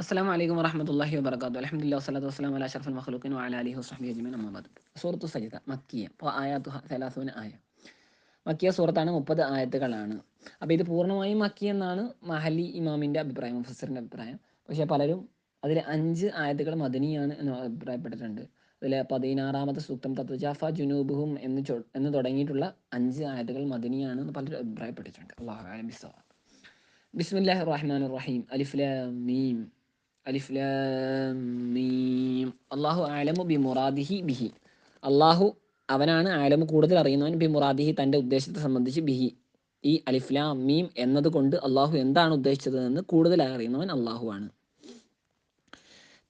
അസ്സലാമു അലൈക്കും വറഹ്മത്തുള്ളാഹി വബറകാതുഹു. അൽഹംദുലില്ലാഹി വസ്സലാത്തു വസ്സലാമു അലാ അഷ്റഫിൽ മഖ്ലൂഖീൻ വഅലാ ആലിഹി വസ്ഹബിഹി അജ്മഈൻ അമ്മാ ബഅദ്. സൂറത്തു സജ്ദ മക്കിയ. അപ്പോൾ ആയാത്തുഹ 30 ആയ. മക്കിയ സൂറത്താണ്, 30 ആയത്തുകളാണ്. അപ്പോൾ ഇത് പൂർണ്ണമായും മക്കി എന്നാണ് മഹലി ഇമാമിൻ്റെ അഭിപ്രായം, മുഫസ്സിറിൻ്റെ അഭിപ്രായം. പക്ഷേ പലരും അതിൽ 5 ആയത്തുകൾ മദനിയാണ് എന്ന് അഭിപ്രായപ്പെട്ടിട്ടുണ്ട്. അതിൽ 16-ാമത്തെ സൂക്തം തത്വജാഫ ജുനൂബുഹും എന്ന് തുടങ്ങിയിട്ടുള്ള 5 ആയത്തുകൾ മദനിയാണ് എന്ന് പലരും അഭിപ്രായപ്പെട്ടിട്ടുണ്ട്. അല്ലാഹു അഅലം ബിസ്സവാബ്. ബിസ്മില്ലാഹിർ റഹ്മാനിർ റഹീം. അലിഫ് ലാം മീം. അലിഫ് ലാം മീം. അല്ലാഹു അഅലമു ബി മുറാദിഹി ബിഹി. അള്ളാഹു അവനാണ് ആലമു കൂടുതൽ അറിയുന്നവൻ, ബി മുറാദിഹി തൻ്റെ ഉദ്ദേശത്തെ സംബന്ധിച്ച്, ബിഹി ഈ അലിഫ് ലാം മീം എന്നതുകൊണ്ട് അള്ളാഹു എന്താണ് ഉദ്ദേശിച്ചത് എന്ന് കൂടുതൽ അറിയുന്നവൻ അള്ളാഹു ആണ്.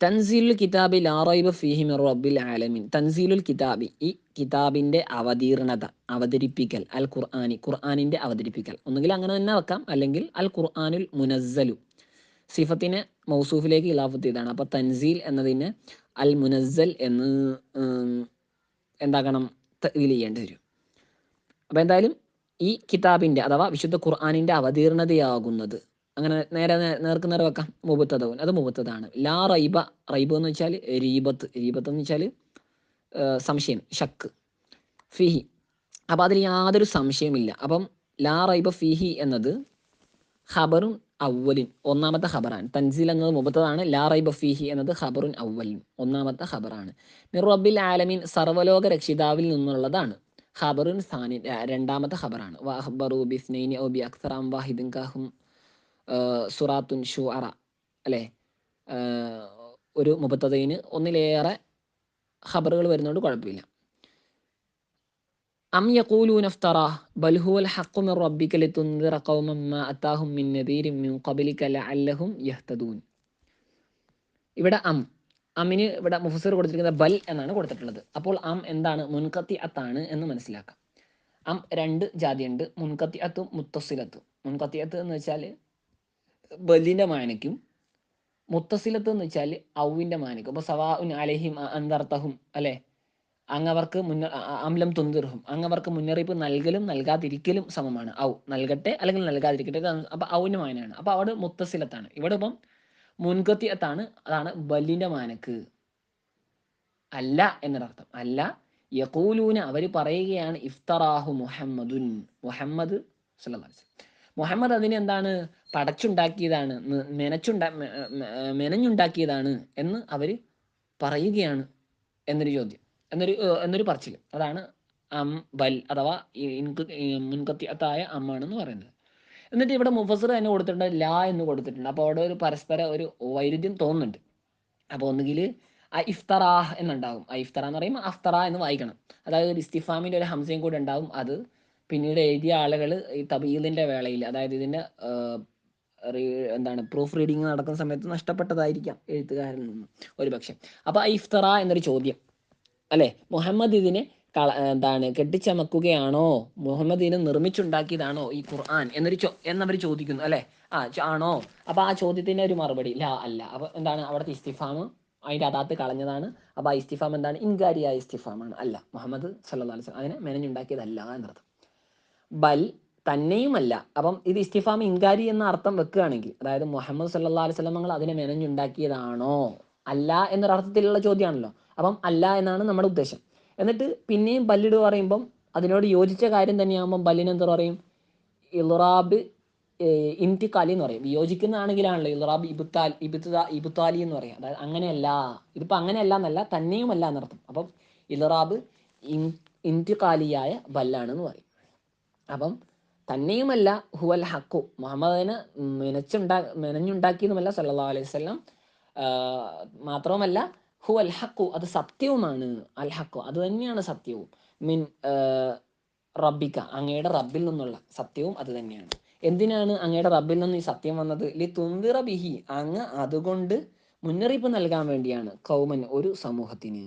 തൻസീലുൽ കിതാബി ലാ റൈബ ഫീഹി മിർ റബ്ബിൽ ആലമീൻ. തൻസീലുൽ കിതാബി ഈ കിതാബിൻ്റെ അവതീർണത, അവതരിപ്പിക്കൽ, അൽ ഖുർആനി ഖുർആനിൻ്റെ അവതരിപ്പിക്കൽ. ഒന്നുകിൽ അങ്ങനെ തന്നെ വെക്കാം, അല്ലെങ്കിൽ അൽ ഖുർആനുൽ മുനസ്സലു സിഫത്തിനെ മൗസൂഫിലേക്ക് ഇലാഫത്ത് ചെയ്താണ്. അപ്പോൾ തൻസീൽ എന്നതിനെ അൽ മുനസ്സൽ എന്ന് എന്താക്കണം, തഅ്വീൽ ചെയ്യേണ്ടി വരും. അപ്പോൾ എന്തായാലും ഈ കിതാബിൻ്റെ അഥവാ വിശുദ്ധ ഖുർആനിൻ്റെ അവതീർണതയാകുന്നത്, അങ്ങനെ നേർക്ക് നേരെ വെക്കാം, മുബത്തദവും അത് മുബത്തതാണ്. ലാ റൈബ, റൈബ് എന്ന് വെച്ചാൽ രീബത്ത്, രീബത്ത് എന്ന് വെച്ചാൽ സംശയം, ഷക്ക്, ഫിഹി, അപ്പോൾ അതിൽ യാതൊരു സംശയമില്ല. അപ്പം ലാ റൈബ ഫിഹി എന്നത് ഖബറുൻ അവലിൻ, ഒന്നാമത്തെ ഖബറാണ്. തൻസീൽ എന്നത് മുബത്തതാണ്. ലാ റൈബ ഫീഹി എന്നത് ഖബറുൻ അവലിൻ, ഒന്നാമത്തെ ഖബറാണ്. മിർ റബ്ബിൽ ആലമീൻ സർവ്വലോക രക്ഷിതാവിൽ നിന്നുള്ളതാണ്. ഖബറുൻ സാനി രണ്ടാമത്തെ ഖബറാണ്. വഅഖ്ബറു ബിസ്നൈനി ഔ ബി അക്സറ അം വാഹിദിൻ കഹും സുറാത്തുൻ ഷുഅറ അല്ലേ. ഒരു മുബത്തദയിന് ഒന്നിലേറെ ഖബറുകൾ വരുന്നതുകൊണ്ട് കുഴപ്പമില്ല. അം യഖൂലൂന ഇഫ്തറാഹ് ബൽ ഹുവൽ ഹഖ്ഖു മിർ റബ്ബിക ലിതുൻദിറ ഖൗമൻ മാ അതാഹും മിൻ നദീരിൻ മിൻ ഖബ്ലിക ലഅല്ലഹും യഹ്തദൂൻ. ഇവിടെ അമ്മിന് ഇവിടെ മുഫസ്സിർ കൊടുത്തിരിക്കുന്നത് ബൽ എന്നാണ് കൊടുത്തിട്ടുള്ളത്. അപ്പോൾ എന്താണ്, മുൻഖത്തിഅത്താണ് എന്ന് മനസ്സിലാക്കാം. രണ്ട് ജാതിയുണ്ട്, മുൻഖത്തിഅത്തും മുത്തസിലത്തും. മുൻഖത്തിഅത്ത് എന്ന് വെച്ചാൽ ബലിൻ്റെ മാനയ്ക്കും, മുത്തസിലത്ത് എന്ന് വെച്ചാൽ ഔവിൻ്റെ മാനയ്ക്കും. അപ്പോൾ സവാഉൻ അലൈഹിം അൻദർതഹും അല്ലേ, അങ്ങവർക്ക് അംലം തുന്തിർഹും, അങ്ങവർക്ക് മുന്നറിയിപ്പ് നൽകലും നൽകാതിരിക്കലും സമമാണ്. ഔ നൽകട്ടെ അല്ലെങ്കിൽ നൽകാതിരിക്കട്ടെ, അപ്പോൾ ഔവിൻ്റെ മാനാണ്. അപ്പോൾ അവിടെ മുത്തസിലത്താണ്. ഇവിടെ ഇപ്പം മുൻകത്തിയത്താണ്, അതാണ് ബലിൻ്റെ മാനക്ക് അല്ല എന്നൊരർത്ഥം. അല്ല യഖൂലൂന അവർ പറയുകയാണ്, ഇഫ്തറാഹു മുഹമ്മദുൻ, മുഹമ്മദ് സല്ലല്ലാഹു അലൈഹി വസല്ലം, മുഹമ്മദ് അതിനെ എന്താണ്, പടച്ചുണ്ടാക്കിയതാണ്, മെനഞ്ഞുണ്ടാക്കിയതാണ് എന്ന് അവർ പറയുകയാണ് എന്നൊരു ചോദ്യം, എന്നൊരു പറച്ചിൽ. അതാണ് ബൽ അഥവാ മുൻകത്തിയത്തായ അമ്മാണെന്ന് പറയുന്നത്. എന്നിട്ട് ഇവിടെ മുഫസ്സിർ തന്നെ കൊടുത്തിട്ടുണ്ട്, ലാ എന്ന് കൊടുത്തിട്ടുണ്ട്. അപ്പോൾ അവിടെ ഒരു പരസ്പര ഒരു വൈരുദ്ധ്യം തോന്നുന്നുണ്ട്. അപ്പോൾ ഒന്നുകിൽ ഇഫ്തറാഹ് എന്നുണ്ടാകും, ഇഫ്തറ എന്ന് പറയുമ്പോൾ അഫ്തറ എന്ന് വായിക്കണം. അതായത് ഒരു ഇസ്തിഫാമിൻ്റെ ഒരു ഹംസയും കൂടെ ഉണ്ടാവും. അത് പിന്നീട് എഴുതിയ ആളുകൾ ഈ തബീലിൻ്റെ വേളയിൽ, അതായത് ഇതിൻ്റെ എന്താണ് പ്രൂഫ് റീഡിങ് നടക്കുന്ന സമയത്ത് നഷ്ടപ്പെട്ടതായിരിക്കാം എഴുത്തുകാരിൽ നിന്ന് ഒരു പക്ഷേ. അപ്പോൾ ഇഫ്തറ എന്നൊരു ചോദ്യം അല്ലേ, മുഹമ്മദ് ഇതിനെ എന്താണ് കെട്ടിച്ചമക്കുകയാണോ, മുഹമ്മദ് ഇതിനെ നിർമ്മിച്ചുണ്ടാക്കിയതാണോ ഈ ഖുർആൻ എന്നവർ ചോദിക്കുന്നു അല്ലേ. ആണോ. അപ്പോൾ ആ ചോദ്യത്തിൻ്റെ ഒരു മറുപടി ലാ അല്ല. അപ്പോൾ എന്താണ് അവിടുത്തെ ഇസ്തിഫാം, അതിൻ്റെ അതാത്ത് കളഞ്ഞതാണ്. അപ്പോൾ ആ ഇസ്തിഫാം എന്താണ്, ഇൻകാരിയായ ഇസ്തിഫാമാണ്. അല്ല, മുഹമ്മദ് സല്ലല്ലാഹു അലൈഹി വസല്ലം അതിനെ മെനഞ്ഞുണ്ടാക്കിയതല്ല എന്നർത്ഥം. ബൽ തന്നെയുമല്ല. അപ്പം ഇത് ഇസ്തിഫാം ഇൻകാരി എന്ന അർത്ഥം വെക്കുകയാണെങ്കിൽ, അതായത് മുഹമ്മദ് സല്ലല്ലാഹു അലൈഹി വസല്ലം തങ്ങൾ അതിനെ മെനഞ്ഞുണ്ടാക്കിയതാണോ അല്ല എന്നൊരർത്ഥത്തിലുള്ള ചോദ്യമാണല്ലോ. അപ്പം അല്ല എന്നാണ് നമ്മുടെ ഉദ്ദേശം. എന്നിട്ട് പിന്നെയും ബല്ലിട് പറയുമ്പം അതിനോട് യോജിച്ച കാര്യം തന്നെയാകുമ്പം ബല്ലിന് എന്ത് പറയും, ഇൽറാബ് ഇൻതിഖാലി എന്ന് പറയും. യോജിക്കുന്നതാണെങ്കിലാണല്ലോ ഇൽറാബ് ഇബുത്താലി എന്ന് പറയും. അതായത് അങ്ങനെയല്ല, ഇതിപ്പോൾ അങ്ങനെയല്ല എന്നല്ല, തന്നെയുമല്ല എന്നർത്ഥം. അപ്പം ഇൽറാബ് ഇൻതിഖാലിയായ ബല്ലാണെന്ന് പറയും. അപ്പം തന്നെയുമല്ല ഹുവൽ ഹക്കു, മുഹമ്മദിനെ മെനഞ്ഞുണ്ടാക്കിയതുമല്ല സല്ലല്ലാഹു അലൈഹി വസല്ലം, മാത്രവുമല്ല ഹുവൽ ഹക്കു അത് സത്യവുമാണ്, അൽ ഹക്കു അത് തന്നെയാണ് സത്യവും, മിൻ റബ്ബിക്ക അങ്ങയുടെ റബ്ബിൽ നിന്നുള്ള സത്യവും അത് തന്നെയാണ്. എന്തിനാണ് അങ്ങയുടെ റബ്ബിൽ നിന്ന് ഈ സത്യം വന്നത്, ലി തുന്തിറ ബിഹി അങ്ങ് അതുകൊണ്ട് മുന്നറിയിപ്പ് നൽകാൻ വേണ്ടിയാണ്, കൗമൻ ഒരു സമൂഹത്തിന്.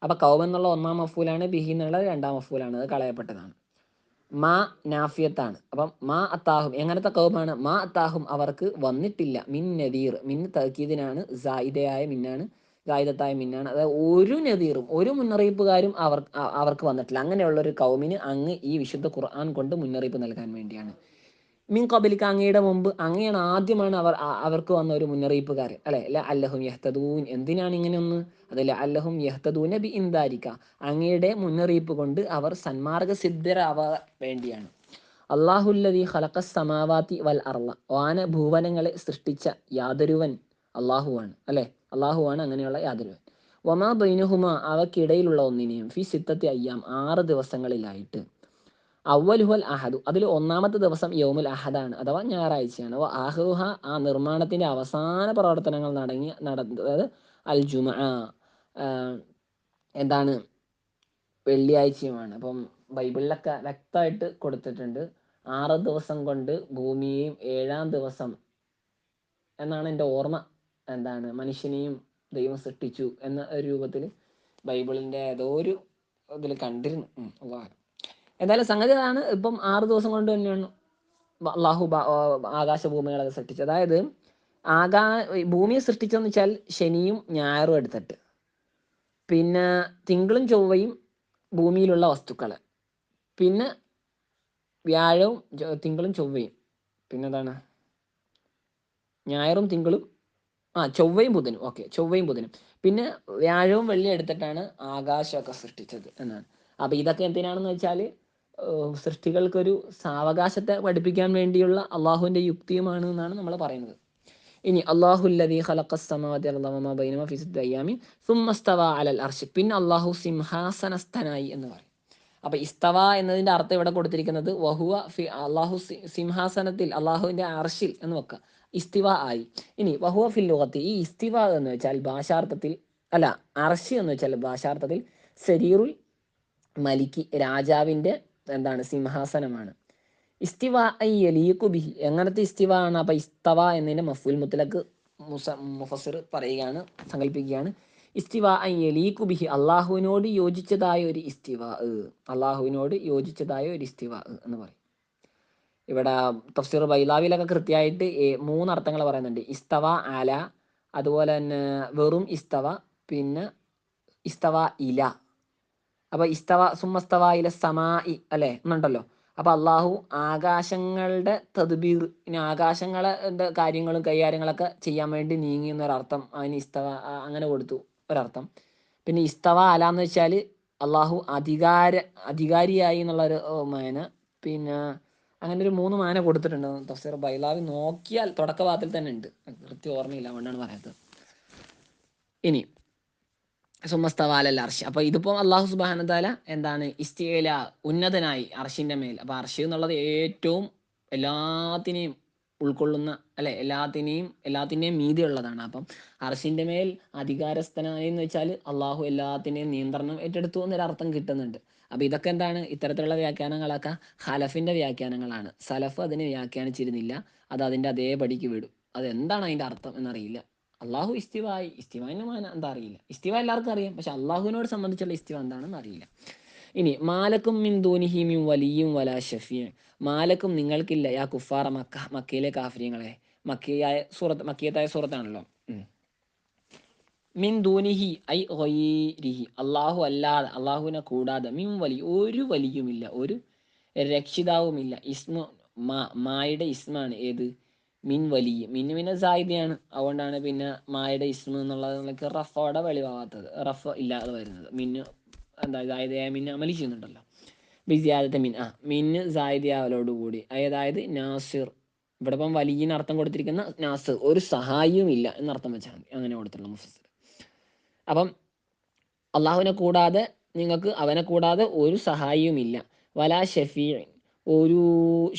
അപ്പോൾ കൗമൻ എന്നുള്ള ഒന്നാം മഫൂലാണ്, ബിഹി എന്നുള്ള രണ്ടാം മഫൂലാണ്, അത് കളയപ്പെട്ടതാണ്. മാ നാഫിയത്താണ്. അപ്പം മാ അത്താഹും എങ്ങനത്തെ കൗമാണ്, മാ അത്താഹും അവർക്ക് വന്നിട്ടില്ല, മിൻ നദീർ, മിൻ തഅക്കീദിനാണ്, സായിദയായ മിന്നാണ്, സായിദത്തായ മിന്നാണ്. അതായത് ഒരു നദീറും ഒരു മുന്നറിയിപ്പുകാരും അവർക്ക് വന്നിട്ടില്ല. അങ്ങനെയുള്ളൊരു കൗമിന് അങ്ങ് ഈ വിശുദ്ധ ഖുർആൻ കൊണ്ട് മുന്നറിയിപ്പ് നൽകാൻ വേണ്ടിയാണ്. മിൻ ഖബലിക അങ്ങയുടെ മുമ്പ് അങ്ങയാണ് ആദ്യമാണ് അവർക്ക് വന്ന ഒരു മുന്നറിയിപ്പുകാരൻ അല്ലെ. ല അല്ലഹും യഹ്തദൂൻ എന്തിനാണ് ഇങ്ങനെ ഒന്ന്, അതല്ല അല്ലഹും യഹ്തദൂന ബി ഇൻദാരിക അങ്ങയുടെ മുന്നറിയിപ്പ് കൊണ്ട് അവർ സന്മാർഗ സിദ്ധരാവാൻ വേണ്ടിയാണ്. അള്ളാഹുല്ലദീ ഖലഖസ് സമാവാതി വൽ അർള വാന ഭൂവനങ്ങളെ സൃഷ്ടിച്ച യാതൊരുവൻ അള്ളാഹുവാണ് അല്ലെ. അള്ളാഹുവാണ് അങ്ങനെയുള്ള യാതൊരുവൻ. വമാ ബൈനഹുമ അവക്കിടയിലുള്ള ഒന്നിനെയും ഫി സിത്തത്തി അയ്യാം 6 ദിവസങ്ങളിലായിട്ട്. അവ്വലുഹൽ അഹദു അതിൽ ഒന്നാമത്തെ ദിവസം യൗമുൽ അഹദാണ് അഥവാ ഞായറാഴ്ചയാണ്. ആഹുഹ ആ നിർമ്മാണത്തിന്റെ അവസാന പ്രവർത്തനങ്ങൾ നടന്നത് അൽ ജുമ എന്താണ് വെള്ളിയാഴ്ചയുമാണ്. അപ്പം ബൈബിളിലൊക്കെ വ്യക്തമായിട്ട് കൊടുത്തിട്ടുണ്ട് 6 ദിവസം കൊണ്ട് ഭൂമിയെയും 7-ാം ദിവസം എന്നാണ് എൻ്റെ ഓർമ്മ. എന്താണ് മനുഷ്യനെയും ദൈവം സൃഷ്ടിച്ചു എന്ന ഒരു രൂപത്തിൽ ബൈബിളിൻ്റെ ഏതോ ഒരു ഇതിൽ കണ്ടിരുന്നു. എന്തായാലും സംഗതി അതാണ്. ഇപ്പം 6 ദിവസം കൊണ്ട് തന്നെയാണ് അള്ളാഹു ആകാശഭൂമികളൊക്കെ സൃഷ്ടിച്ചത്. അതായത് ഭൂമിയെ സൃഷ്ടിച്ചതെന്ന് വെച്ചാൽ ശനിയും ഞായറും എടുത്തിട്ട്, പിന്നെ തിങ്കളും ചൊവ്വയും ഭൂമിയിലുള്ള വസ്തുക്കൾ, പിന്നെ വ്യാഴവും തിങ്കളും ചൊവ്വയും, പിന്നെന്താണ് ഞായറും തിങ്കളും ചൊവ്വയും ബുധനും. ഓക്കെ, ചൊവ്വയും ബുധനും, പിന്നെ വ്യാഴവും വെള്ളിയും എടുത്തിട്ടാണ് ആകാശമൊക്കെ സൃഷ്ടിച്ചത് എന്നാണ്. അപ്പം ഇതൊക്കെ എന്തിനാണെന്ന് വെച്ചാൽ സൃഷ്ടികൾക്കൊരു സാവകാശത്തെ പഠിപ്പിക്കാൻ വേണ്ടിയുള്ള അള്ളാഹുവിൻ്റെ യുക്തിയുമാണ് എന്നാണ് നമ്മൾ പറയുന്നത്. ഇനി അള്ളാഹുല്ലദീ ഖലഖസ് സമാവാതി വൽ അർള വമാ ബൈനഹുമാ ഫീ സിത്തത്തി അയ്യാമിൻ സുമ്മ ഇസ്തവാ അലൽ അർശ് പിന്നെ അള്ളാഹു സിംഹാസനസ്ഥനായി എന്ന് പറയും. അപ്പോൾ ഇസ്തവ എന്നതിൻ്റെ അർത്ഥം ഇവിടെ കൊടുത്തിരിക്കുന്നത് വഹുവ അള്ളാഹു സിംഹാസനത്തിൽ അള്ളാഹുവിൻ്റെ അർശിൽ എന്ന് വെക്കുക. ഇസ്തിവ ആയി. ഇനി വഹുവ ഫിൽ ലുഗത്തി ഈ ഇസ്തിവ എന്ന് വെച്ചാൽ ഭാഷാർത്ഥത്തിൽ അല്ല, അർശ് എന്ന് വെച്ചാൽ ഭാഷാർത്ഥത്തിൽ സരീറുൽ മലിക്ക് രാജാവിൻ്റെ എന്താണ് സിംഹാസനമാണ്. ഇസ്തിവ യലീഖു ബിഹി എങ്ങനത്തെ ഇസ്തിവ ആണ്? അപ്പം ഇസ്തവ എന്നതിൻ്റെ മഫ്ഊൽ മുത്ലഖ് മുഫസ്സിർ പറയുകയാണ്, സങ്കല്പിക്കുകയാണ്. ഇസ്തിവ യലീഖു ബിഹി അള്ളാഹുവിനോട് യോജിച്ചതായ ഒരു ഇസ്തിവ, അള്ളാഹുവിനോട് യോജിച്ചതായ ഒരു ഇസ്തിവ എന്ന് പറയും. ഇവിടെ തഫ്സീർ ബൈലാവിലൊക്കെ കൃത്യമായിട്ട് 3 അർത്ഥങ്ങൾ പറയുന്നുണ്ട്. ഇസ്തവ അല, അതുപോലെ തന്നെ വെറും ഇസ്തവ, പിന്നെ ഇസ്തവ ഇല. അപ്പോൾ ഇസ്തവ സുമ്മസ്തവ ഇല സമായി അല്ലേ എന്നുണ്ടല്ലോ. അപ്പോൾ അള്ളാഹു ആകാശങ്ങളുടെ തദ്ബീർ, ഇനി ആകാശങ്ങളെ കാര്യങ്ങളും കൈകാര്യങ്ങളൊക്കെ ചെയ്യാൻ വേണ്ടി നീങ്ങി എന്നൊരർത്ഥം അതിന് ഇസ്തവ അങ്ങനെ കൊടുത്തു ഒരർത്ഥം. പിന്നെ ഇസ്തവ അല എന്ന് വെച്ചാൽ അള്ളാഹു അധികാരിയായി എന്നുള്ളൊരു മാന. പിന്നെ അങ്ങനെ ഒരു 3 മാന കൊടുത്തിട്ടുണ്ട് തഫ്സീർ ബൈലാവി നോക്കിയാൽ തുടക്കഭാഗത്തിൽ തന്നെ ഉണ്ട്, കൃത്യം ഓർമ്മയില്ല അതുകൊണ്ടാണ് പറയുന്നത്. ഇനി സുമസ്തവാലൽ അർഷ് അപ്പോൾ ഇതിപ്പോൾ അള്ളാഹു സുബ്ഹാനഹു വ തആല എന്താണ് ഇസ്തിഇല ഉന്നതനായി അർഷിൻ്റെ മേൽ. അപ്പോൾ അർഷ് എന്നുള്ളത് ഏറ്റവും എല്ലാത്തിനെയും ഉൾക്കൊള്ളുന്ന അല്ലെ, എല്ലാത്തിൻ്റെയും മീതി ഉള്ളതാണ്. അപ്പം അർഷിൻ്റെ മേൽ അധികാരസ്ഥനായി എന്ന് വെച്ചാൽ അള്ളാഹു എല്ലാത്തിൻ്റെയും നിയന്ത്രണം ഏറ്റെടുത്തു എന്നൊരർത്ഥം കിട്ടുന്നുണ്ട്. അപ്പോൾ ഇതൊക്കെ എന്താണ് ഇത്തരത്തിലുള്ള വ്യാഖ്യാനങ്ങളൊക്കെ ഖലഫിൻ്റെ വ്യാഖ്യാനങ്ങളാണ്. സലഫ് അതിനെ വ്യാഖ്യാനിച്ചിരുന്നില്ല, അത് അതിൻ്റെ അതേപടിക്ക് വിടും. അതെന്താണ് അതിൻ്റെ അർത്ഥം എന്നറിയില്ല. അള്ളാഹു ഇസ്തിവാൻ്റെ മാന എന്താ അറിയില്ല. ഇസ്തിവ എല്ലാവർക്കും അറിയാം, പക്ഷെ അള്ളാഹുവിനോട് സംബന്ധിച്ചുള്ള ഇസ്തിവ എന്താണെന്ന് അറിയില്ല. ഇനി മാലക്കും മിൻ ദൂനിഹി മിൻ വലിയും വലാ ഷഫീ മാലക്കും നിങ്ങൾക്കില്ല യാ കുഫാറ മക്കയിലെ കാഫര്യങ്ങളെ. മക്കിയത്തായ സൂറത്താണല്ലോ. മിൻ ദൂനിഹി ഐ ഗൈരിഹി അള്ളാഹു അല്ലാതെ, അള്ളാഹുവിനെ കൂടാതെ, മിൻ വലി ഒരു വലിയുമില്ല, ഒരു രക്ഷിതാവുമില്ല. ഇസ്മു മായുടെ ഇസ്മാണ് ഏത്? മിൻ വലിയ. മിന്നുവിനെ സായിദയാണ്, അതുകൊണ്ടാണ് പിന്നെ മായുടെ ഇസ്മ എന്നുള്ളത് റഫോടെ വെളിവാകാത്തത്, റഫ് ഇല്ലാതെ വരുന്നത്. മിന്നു എന്താ സായിദയായ മിന്ന് അമലി ചെയ്യുന്നുണ്ടല്ലോ. ബിസിയാദത്തെ മിന്ന് സായിദയാവലോടുകൂടി, അതായത് നാസിർ. ഇവിടെ ഇപ്പം വലിയ അർത്ഥം കൊടുത്തിരിക്കുന്ന നാസിർ ഒരു സഹായിയും ഇല്ല എന്നർത്ഥം വെച്ചാൽ മതി, അങ്ങനെ കൊടുത്തിട്ടുള്ള മുഫസ്സിർ. അപ്പം അള്ളാഹുവിനെ കൂടാതെ നിങ്ങൾക്ക് അവനെ കൂടാതെ ഒരു സഹായിയുമില്ല. വലാ ഷഫീൻ ഒരു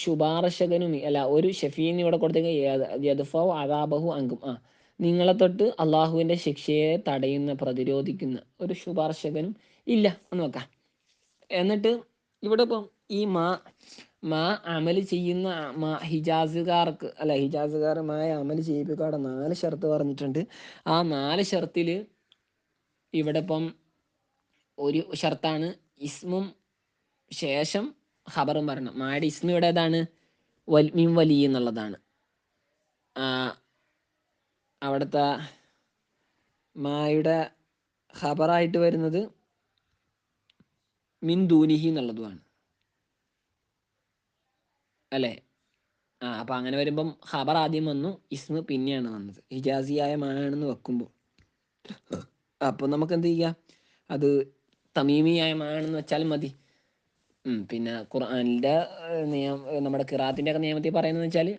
ശുപാർശകനും അല്ല, ഒരു ഷഫീൻ ഇവിടെ കൊടുത്തേക്ക് യദ്ഫൗ അദാബഹു അങ്കും നിങ്ങളെ തൊട്ട് അള്ളാഹുവിൻ്റെ ശിക്ഷയെ തടയുന്ന പ്രതിരോധിക്കുന്ന ഒരു ശുപാർശകനും ഇല്ല എന്ന് വെക്കാം. എന്നിട്ട് ഇവിടെ ഇപ്പം ഈ മാ അമല് ചെയ്യുന്ന ഹിജാസുകാർക്ക് അല്ല, ഹിജാസുകാരുമായ അമല് ചെയ്യിപ്പിക്കാടെ 4 ഷർത്ത് പറഞ്ഞിട്ടുണ്ട്. ആ 4 ഷർത്തിൽ ഇവിടെ ഇപ്പം ഒരു ഷർത്താണ് ഇസ്മും ശേഷം ഖബറും പറയണം. മായുടെ ഇസ്മ ഇവിടെ ഏതാണ്? മിൻ വലി എന്നുള്ളതാണ്. അവിടുത്തെ മായുടെ ഖബറായിട്ട് വരുന്നത് മിൻ ദൂനിഹി എന്നുള്ളതുമാണ് അല്ലേ. അപ്പം അങ്ങനെ വരുമ്പം ഖബർ ആദ്യം വന്നു, ഇസ്മ പിന്നെയാണ് വന്നത്. ഹിജാസിയായ മാണെന്ന് വെക്കുമ്പോൾ അപ്പോൾ നമുക്ക് എന്ത് ചെയ്യാം, അത് തമീമിയായ മാണെന്ന് വെച്ചാൽ മതി. പിന്നെ ഖുർആനിൻ്റെ നമ്മുടെ ഖിറാത്തിൻ്റെ ഒക്കെ നിയമത്തിൽ പറയുന്നത് വെച്ചാൽ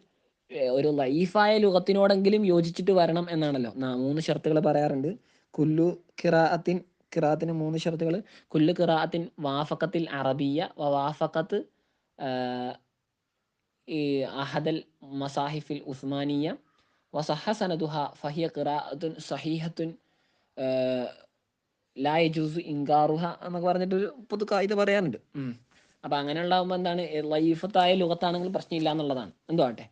ഒരു ലൈഫായ ലുഗത്തിനോടെങ്കിലും യോജിച്ചിട്ട് വരണം എന്നാണല്ലോ. 3 ഷർത്തുകൾ പറയാറുണ്ട്. കുല്ലു ഖിറാഅത്തിൻ, ഖിറാത്തിന് 3 ഷർത്തുകൾ. കുല്ലു ഖിറാഅത്തിൻ വാഫഖത്തിൽ അറബിയ വാഫഖത്ത് ഈ അഹദൽ മസാഹിഫിൽ ഉസ്മാനിയ വസഹ സനദുഹ ഫഹിയ ഖിറാഅത്തുൻ സഹീഹത്തുൻ ലാ യജൂസു ഇൻകാറുഹ എന്നൊക്കെ പറഞ്ഞിട്ടൊരു പൊതു കായിക പറയാറുണ്ട്. അപ്പം അങ്ങനെ ഉണ്ടാകുമ്പോൾ എന്താണ്, ലൈഫത്തായ ലുഗത്താണെങ്കിൽ പ്രശ്നമില്ല എന്നുള്ളതാണ്. എന്തോ ആട്ടെ,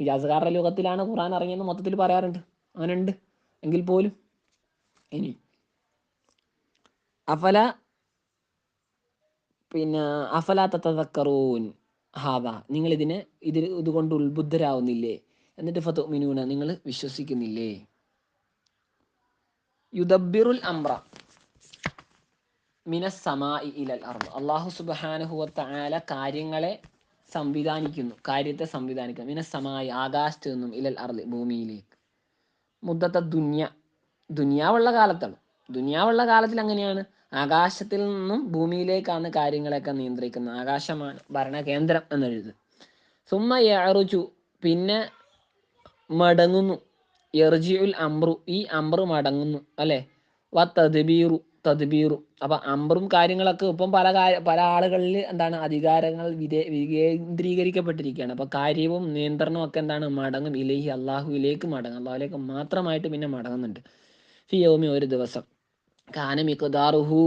ഹിജാസുകാരുടെ ലുഗത്തിലാണ് ഖുർആൻ ഇറങ്ങിയെന്ന് മൊത്തത്തിൽ പറയാറുണ്ട്. അങ്ങനെ ഉണ്ട് എങ്കിൽ പോലും. ഇനി അഫല അഫല തതക്കറൂൻ ഹാദ, നിങ്ങൾ ഇതുകൊണ്ട് ഉത്ബുദ്ധരാവുന്നില്ലേ? എന്നിട്ട് ഫതുഅ്മിനൂന, നിങ്ങൾ വിശ്വസിക്കുന്നില്ലേ? യുദബ്ബിറുൽ അംറ മിനസ് സമായി ഇലൽ അർദ്, അല്ലാഹു സുബ്ഹാനഹു വതആല കാര്യത്തെ സംവിധാനിക്കുന്നു. മിനസ് സമായി, ആകാശത്ത് നിന്നും, ഇലൽ അർദ്, ഭൂമിയിലേക്ക്. മുദ്ദത്ത ദുനിയാവുള്ള കാലത്താണ്. ദുനിയാവുള്ള കാലത്തിൽ അങ്ങനെയാണ്, ആകാശത്തിൽ നിന്നും ഭൂമിയിലേക്കാണ് കാര്യങ്ങളൊക്കെ നിയന്ത്രിക്കുന്നത്. ആകാശമാണ് ഭരണകേന്ദ്രം എന്നെഴുത്. സുമ്മ യഅറുജു, പിന്നെ മടങ്ങുന്നു. യർജിഉൽ അംറു, ഈ അംറ് മടങ്ങുന്നു അല്ലേ. തദ്ബീറു, അപ്പം അംറും കാര്യങ്ങളൊക്കെ ഇപ്പം പല ആളുകളിൽ എന്താണ്, അധികാരങ്ങൾ വികേന്ദ്രീകരിക്കപ്പെട്ടിരിക്കുകയാണ്. അപ്പോൾ കാര്യവും നിയന്ത്രണവും ഒക്കെ എന്താണ്, മടങ്ങും. ഇലൈഹി, അള്ളാഹുവിലേക്ക് മടങ്ങും. അള്ളാഹുലേക്ക് മാത്രമായിട്ട് പിന്നെ മടങ്ങുന്നുണ്ട്. ഫി യൗമി, ഒരു ദിവസം. കാന മിഖ്ദാറുഹു,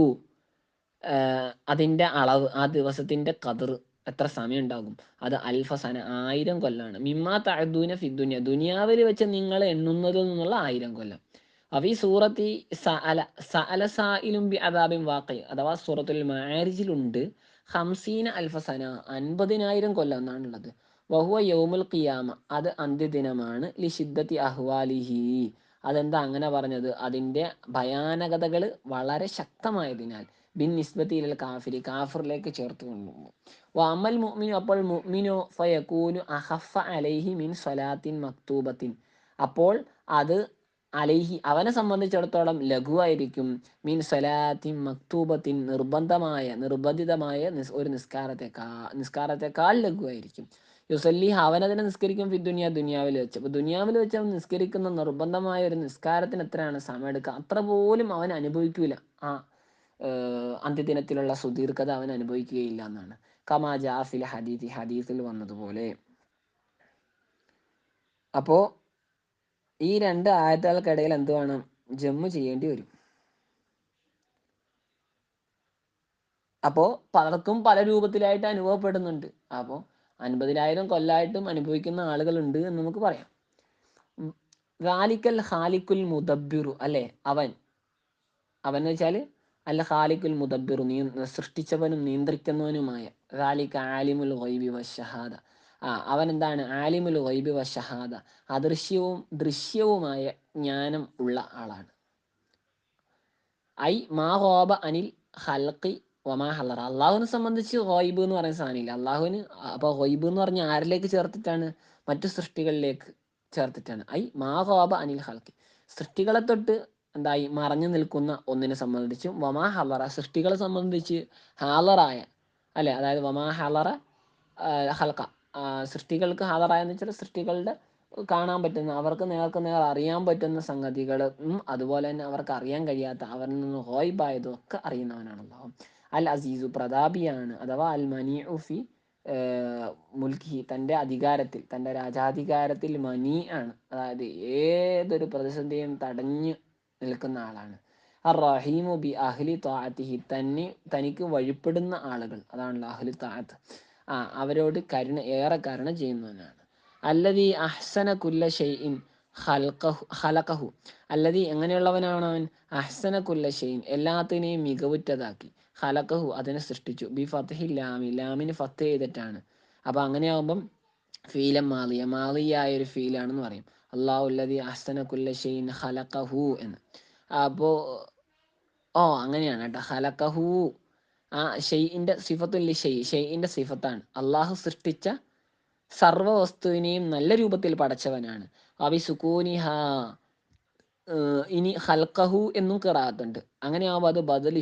അതിൻ്റെ അളവ്, ആ ദിവസത്തിൻ്റെ ഖദർ, എത്ര സമയം ഉണ്ടാകും, അത് അൽഫസന, 1000 കൊല്ലാണ്. മിമ്മാ തഅദൂന ഫി ദുനിയ, ദുനിയാവിൽ വെച്ച് നിങ്ങൾ എണ്ണുന്നതിൽ നിന്നുള്ള 1000 കൊല്ലം. അവ ഈ സൂറത്തി സഅല സായിലും ബി അദാബിൻ വാഖി, അഥവാ സൂറത്തുൽ മആരിജിലുണ്ട് 50 അൽഫസന, 50,000 കൊല്ലം എന്നാണുള്ളത്. വഹുവ യൗമുൽ ഖിയാമ, അത് അന്ത്യദിനമാണ്. ലിഷിദ്ദത്തി അഹ്വാലിഹി, അതെന്താ അങ്ങനെ പറഞ്ഞത്, അതിൻ്റെ ഭയാനകതകൾ വളരെ ശക്തമായതിനാൽ. ബിൻ നിസ്ബത്തി ഇലൽ കാഫിരി, കാഫിറിലേക്ക് ചേർത്ത് കൊണ്ടുപോകും. അമൽ മുഅ്മിനു, അപ്പോൾ മുഅ്മിനോ ഫയകൂനു അഖഫ അലൈഹി മിൻ സ്വലാത്തിൻ മക്തൂബത്തിൻ, അപ്പോൾ അത് അലൈഹി, അവനെ സംബന്ധിച്ചിടത്തോളം ലഘുവായിരിക്കും. മീൻ സ്വലാത്തിൻ മക്തൂബത്തിൻ, നിർബന്ധിതമായ ഒരു നിസ്കാരത്തെക്കാൾ ലഘുവായിരിക്കും. യുസല്ലി, അവനതിനെ നിസ്കരിക്കും. ദുനിയാവിൽ വെച്ച്. അപ്പോൾ ദുനിയാവിൽ വെച്ച് അവൻ നിസ്കരിക്കുന്ന നിർബന്ധമായ ഒരു നിസ്കാരത്തിന് എത്രയാണ് സമയം എടുക്കുക, അത്ര പോലും അവൻ അനുഭവിക്കൂല. ആ അന്ത്യദിനത്തിലുള്ള സുദീർഘത അവൻ അനുഭവിക്കുകയില്ല എന്നാണ്. കമാ ജാഫിൽ ഹദീസിൽ വന്നതുപോലെ. അപ്പോൾ ഈ 2 ആയത്തുകൾക്കിടയിൽ എന്ത് വേണം, ജമ്മു ചെയ്യേണ്ടി വരും. അപ്പോൾ പലർക്കും പല രൂപത്തിലായിട്ട് അനുഭവപ്പെടുന്നുണ്ട്. അപ്പോൾ 50,000 കൊല്ലമായിട്ടും അനുഭവിക്കുന്ന ആളുകളുണ്ട് എന്ന് നമുക്ക് പറയാം. ഖാലിക്കൽ ഖാലിക്കുൽ മുദബ്ബിറു, അല്ലേ, അവൻ എന്ന് വെച്ചാൽ അല്ല ഖാലിക്കുൽ മുദബ്ബിറു, സൃഷ്ടിച്ചവനും നിയന്ത്രിക്കുന്നവനുമായ. ഖാലിക്ക ആലിമുൽ ഗൈബി വശഹാദ, അവൻ എന്താണ്, ആലിമുൽ ഗൈബി വശഹാദ, അദൃശ്യവും ദൃശ്യവുമായ ജ്ഞാനം ഉള്ള ആളാണ്. ഐ മാ ഗോബ അനിൽ ഹൽഖി വമാ ഹലറ, അള്ളാഹുവിനെ സംബന്ധിച്ച് ഗൈബ് എന്ന് പറയുന്ന സാധനമില്ല അള്ളാഹുവിന്. അപ്പോൾ ഗൈബ് എന്ന് പറഞ്ഞാൽ ആരിലേക്ക് ചേർത്തിട്ടാണ്, മറ്റു സൃഷ്ടികളിലേക്ക് ചേർത്തിട്ടാണ്. ഐ മാ ഗോബ അനിൽ ഹൽഖി, സൃഷ്ടികളെ തൊട്ട് എന്തായി മറഞ്ഞു നിൽക്കുന്ന ഒന്നിനെ സംബന്ധിച്ചും. വമാ ഹലറ, സൃഷ്ടികളെ സംബന്ധിച്ച് ഹാലറായ, അല്ലെ, അതായത് വമാ ഹലറ ഹൽക്ക, സൃഷ്ടികൾക്ക് ഹാലറായ എന്ന് വെച്ചാൽ സൃഷ്ടികളുടെ കാണാൻ പറ്റുന്ന, അവർക്ക് നേർക്ക് നേർ അറിയാൻ പറ്റുന്ന സംഗതികളും അതുപോലെ തന്നെ അവർക്ക് അറിയാൻ കഴിയാത്ത, അവരിൽ നിന്ന് ഗോയിബായതും ഒക്കെ അറിയുന്നവനാണ് അല്ലാഹു. അൽ അസീസു, പ്രതാപിയാണ്. അഥവാ അൽ മനീഉ ഫി മുൽക്കി, തൻ്റെ അധികാരത്തിൽ, തൻ്റെ രാജാധികാരത്തിൽ മനി ആണ്, അതായത് ഏതൊരു പ്രതിസന്ധിയും തടഞ്ഞു നിൽക്കുന്ന ആളാണ്. അർ റഹീമു ബി അഹ്ലി ത്വാഅത്തിഹി, തനിക്ക് വഴിപ്പെടുന്ന ആളുകൾ, അതാണല്ലോ അഹ്ലി ത്വാഅത്ത്, അവരോട് ഏറെ കരുണ ചെയ്യുന്നവനാണ്. അല്ലദീ അഹ്സന കുല്ല ഷൈഇൻ ഖലഖഹു, അല്ലദീ, എങ്ങനെയുള്ളവനാണ് അവൻ, അഹ്സന കുല്ല ഷൈഇൻ, എല്ലാത്തിനെയും മികവുറ്റതാക്കി. ഖലഖഹു, അതിനെ സൃഷ്ടിച്ചു. ബി ഫത്ഹിൽ ലാമി, ലാമിന് ഫത്ത് ചെയ്തിട്ടാണ്. അപ്പോൾ അങ്ങനെയാകുമ്പം ഫീലം മാളിയായ ഒരു ഫീലാണെന്ന് പറയും. അല്ലാഹു അല്ലദീ അഹ്സന കുല്ല ഷൈഇൻ ഖലഖഹു എന്ന്. അപ്പോൾ അങ്ങനെയാണ് കേട്ടോ. ഖലഖഹു, ഷെയ്ഇൻ്റെ സിഫത്തുൽ ഷെയ്ഇൻ്റെ സിഫത്താണ്, അള്ളാഹു സൃഷ്ടിച്ച സർവ വസ്തുവിനെയും നല്ല രൂപത്തിൽ പടച്ചവനാണ്. അവി സുക്കൂനിഹ, ഇനി ഹൽക്കഹു എന്നും ഖിറാഅത്തുണ്ട്. അങ്ങനെയാവുമ്പോൾ അത് ബദൽ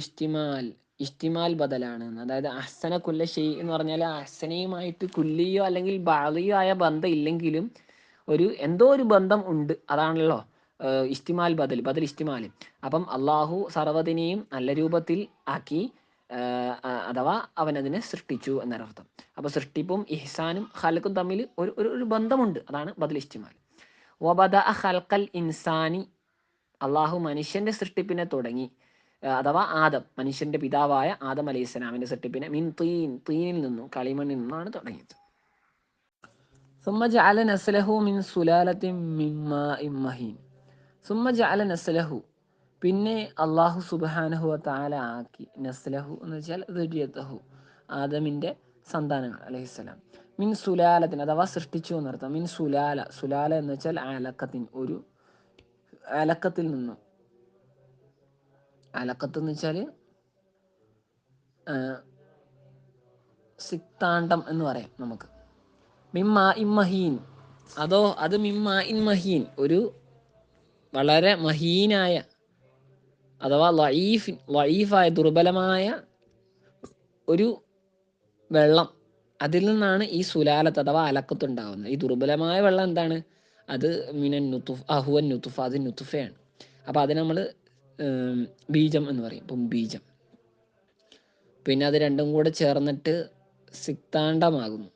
ഇഷ്തിമാൽ ബദലാണ്. അതായത് അഹ്സന കുല്ല ഷെയ് എന്ന് പറഞ്ഞാൽ അഹ്സനയുമായിട്ട് കുല്ലിയോ അല്ലെങ്കിൽ ബാളിയോ ആയ ബന്ധം ഇല്ലെങ്കിലും ഒരു എന്തോ ഒരു ബന്ധം ഉണ്ട്, അതാണല്ലോ ഇഷ്തിമാൽ ബദൽ ഇഷ്തിമാൽ. അപ്പം അള്ളാഹു സർവ്വതിനെയും നല്ല രൂപത്തിൽ ആക്കി, അഥവാ അവനതിനെ സൃഷ്ടിച്ചു എന്നൊരർത്ഥം. അപ്പോൾ സൃഷ്ടിപ്പും ഇഹ്സാനും ഖൽക്കും തമ്മിൽ ഒരു ബന്ധമുണ്ട്, അതാണ് ബദൽ ഇഷ്തിമാൽ. വബദ ഖൽഖൽ ഇൻസാനി, അള്ളാഹു മനുഷ്യന്റെ സൃഷ്ടിപ്പിനെ തുടങ്ങി, അഥവാ ആദം, മനുഷ്യന്റെ പിതാവായ ആദം അലൈഹി സ്വലാമിന്റെ സൃഷ്ടിപ്പിനെ മിൻ തീനിൽ നിന്നും, കളിമണ്ണിൽ നിന്നാണ് തുടങ്ങിയത്. സുമ്മ ജഅല നസ്ലഹു മിൻ സുലാലത്തിൻ മിൻ മാഇൻ മഹീൻ. സുമ്മ ജഅല നസ്ലഹു, പിന്നെ അള്ളാഹു സുബ്ഹാനഹു വ തആല ആക്കി, നസ്ലഹു എന്ന് വെച്ചാൽ ദുരിയത്തഹു, ആദമിന്റെ സന്താനങ്ങൾ അലൈഹിസ്സലാം, മിൻ സുലാലത്തിൻ അഥവാ സൃഷ്ടിച്ചു എന്നർത്ഥം. മിൻ സുലാല എന്ന് വെച്ചാൽ അലക്കത്തിൻ, ഒരു അലക്കത്തിൽ നിന്നും. അലക്കത്ത് എന്ന് വെച്ചാൽ സിക്താണ്ഡം എന്ന് പറയാം നമുക്ക്. മിമ്മാ ഇൻ മഹീൻ, അത് മിമ്മാ ഇൻ മഹീൻ, ഒരു വളരെ മഹീനായ അഥവാ ലഈഫായ ദുർബലമായ ഒരു വെള്ളം, അതിൽ നിന്നാണ് ഈ സുലാലത്ത് അഥവാ അലക്കത്തുണ്ടാകുന്നത്. ഈ ദുർബലമായ വെള്ളം എന്താണ്? അത് മിനൻ നുതുഫ്, അഹുവൻ നുതുഫ, അത് നുതുഫയാണ്. അപ്പോൾ അതിന് നമ്മൾ ബീജം എന്ന് പറയും, ഇപ്പം ബീജം. പിന്നെ അത് രണ്ടും കൂടെ ചേർന്നിട്ട് സിക്താണ്ഡമാകുന്നു,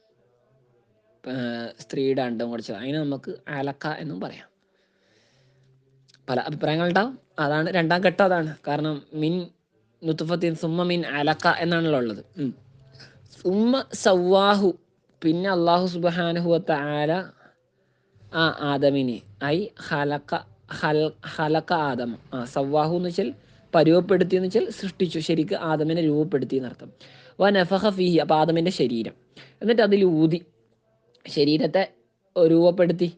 സ്ത്രീയുടെ അണ്ടം കൂടെ ചേർന്ന്, അതിന് നമുക്ക് അലക്ക എന്നും പറയാം. പല അഭിപ്രായങ്ങളുണ്ടാവും. അതാണ് രണ്ടാം ഘട്ടം, അതാണ് കാരണം മിൻ നുതുഫത്തിൻ സുമ്മ മിൻ അലക്ക എന്നാണല്ലോ ഉള്ളത്. സുമ്മ സവ്വാഹു, പിന്നെ അള്ളാഹു സുബ്ഹാനഹു വ തആല ആ ആദമിനെ, ഐ ഹലക്ക ആദം, സവ്വാഹു എന്ന് വെച്ചാൽ പരുവപ്പെടുത്തി എന്ന് വെച്ചാൽ സൃഷ്ടിച്ചു, ശരിക്ക് ആദമിനെ രൂപപ്പെടുത്തി എന്നർത്ഥം. വ നഫഖ ഫീഹി, അപ്പോൾ ആദമിൻ്റെ ശരീരം, എന്നിട്ട് അതിൽ ഊതി, ശരീരത്തെ രൂപപ്പെടുത്തി,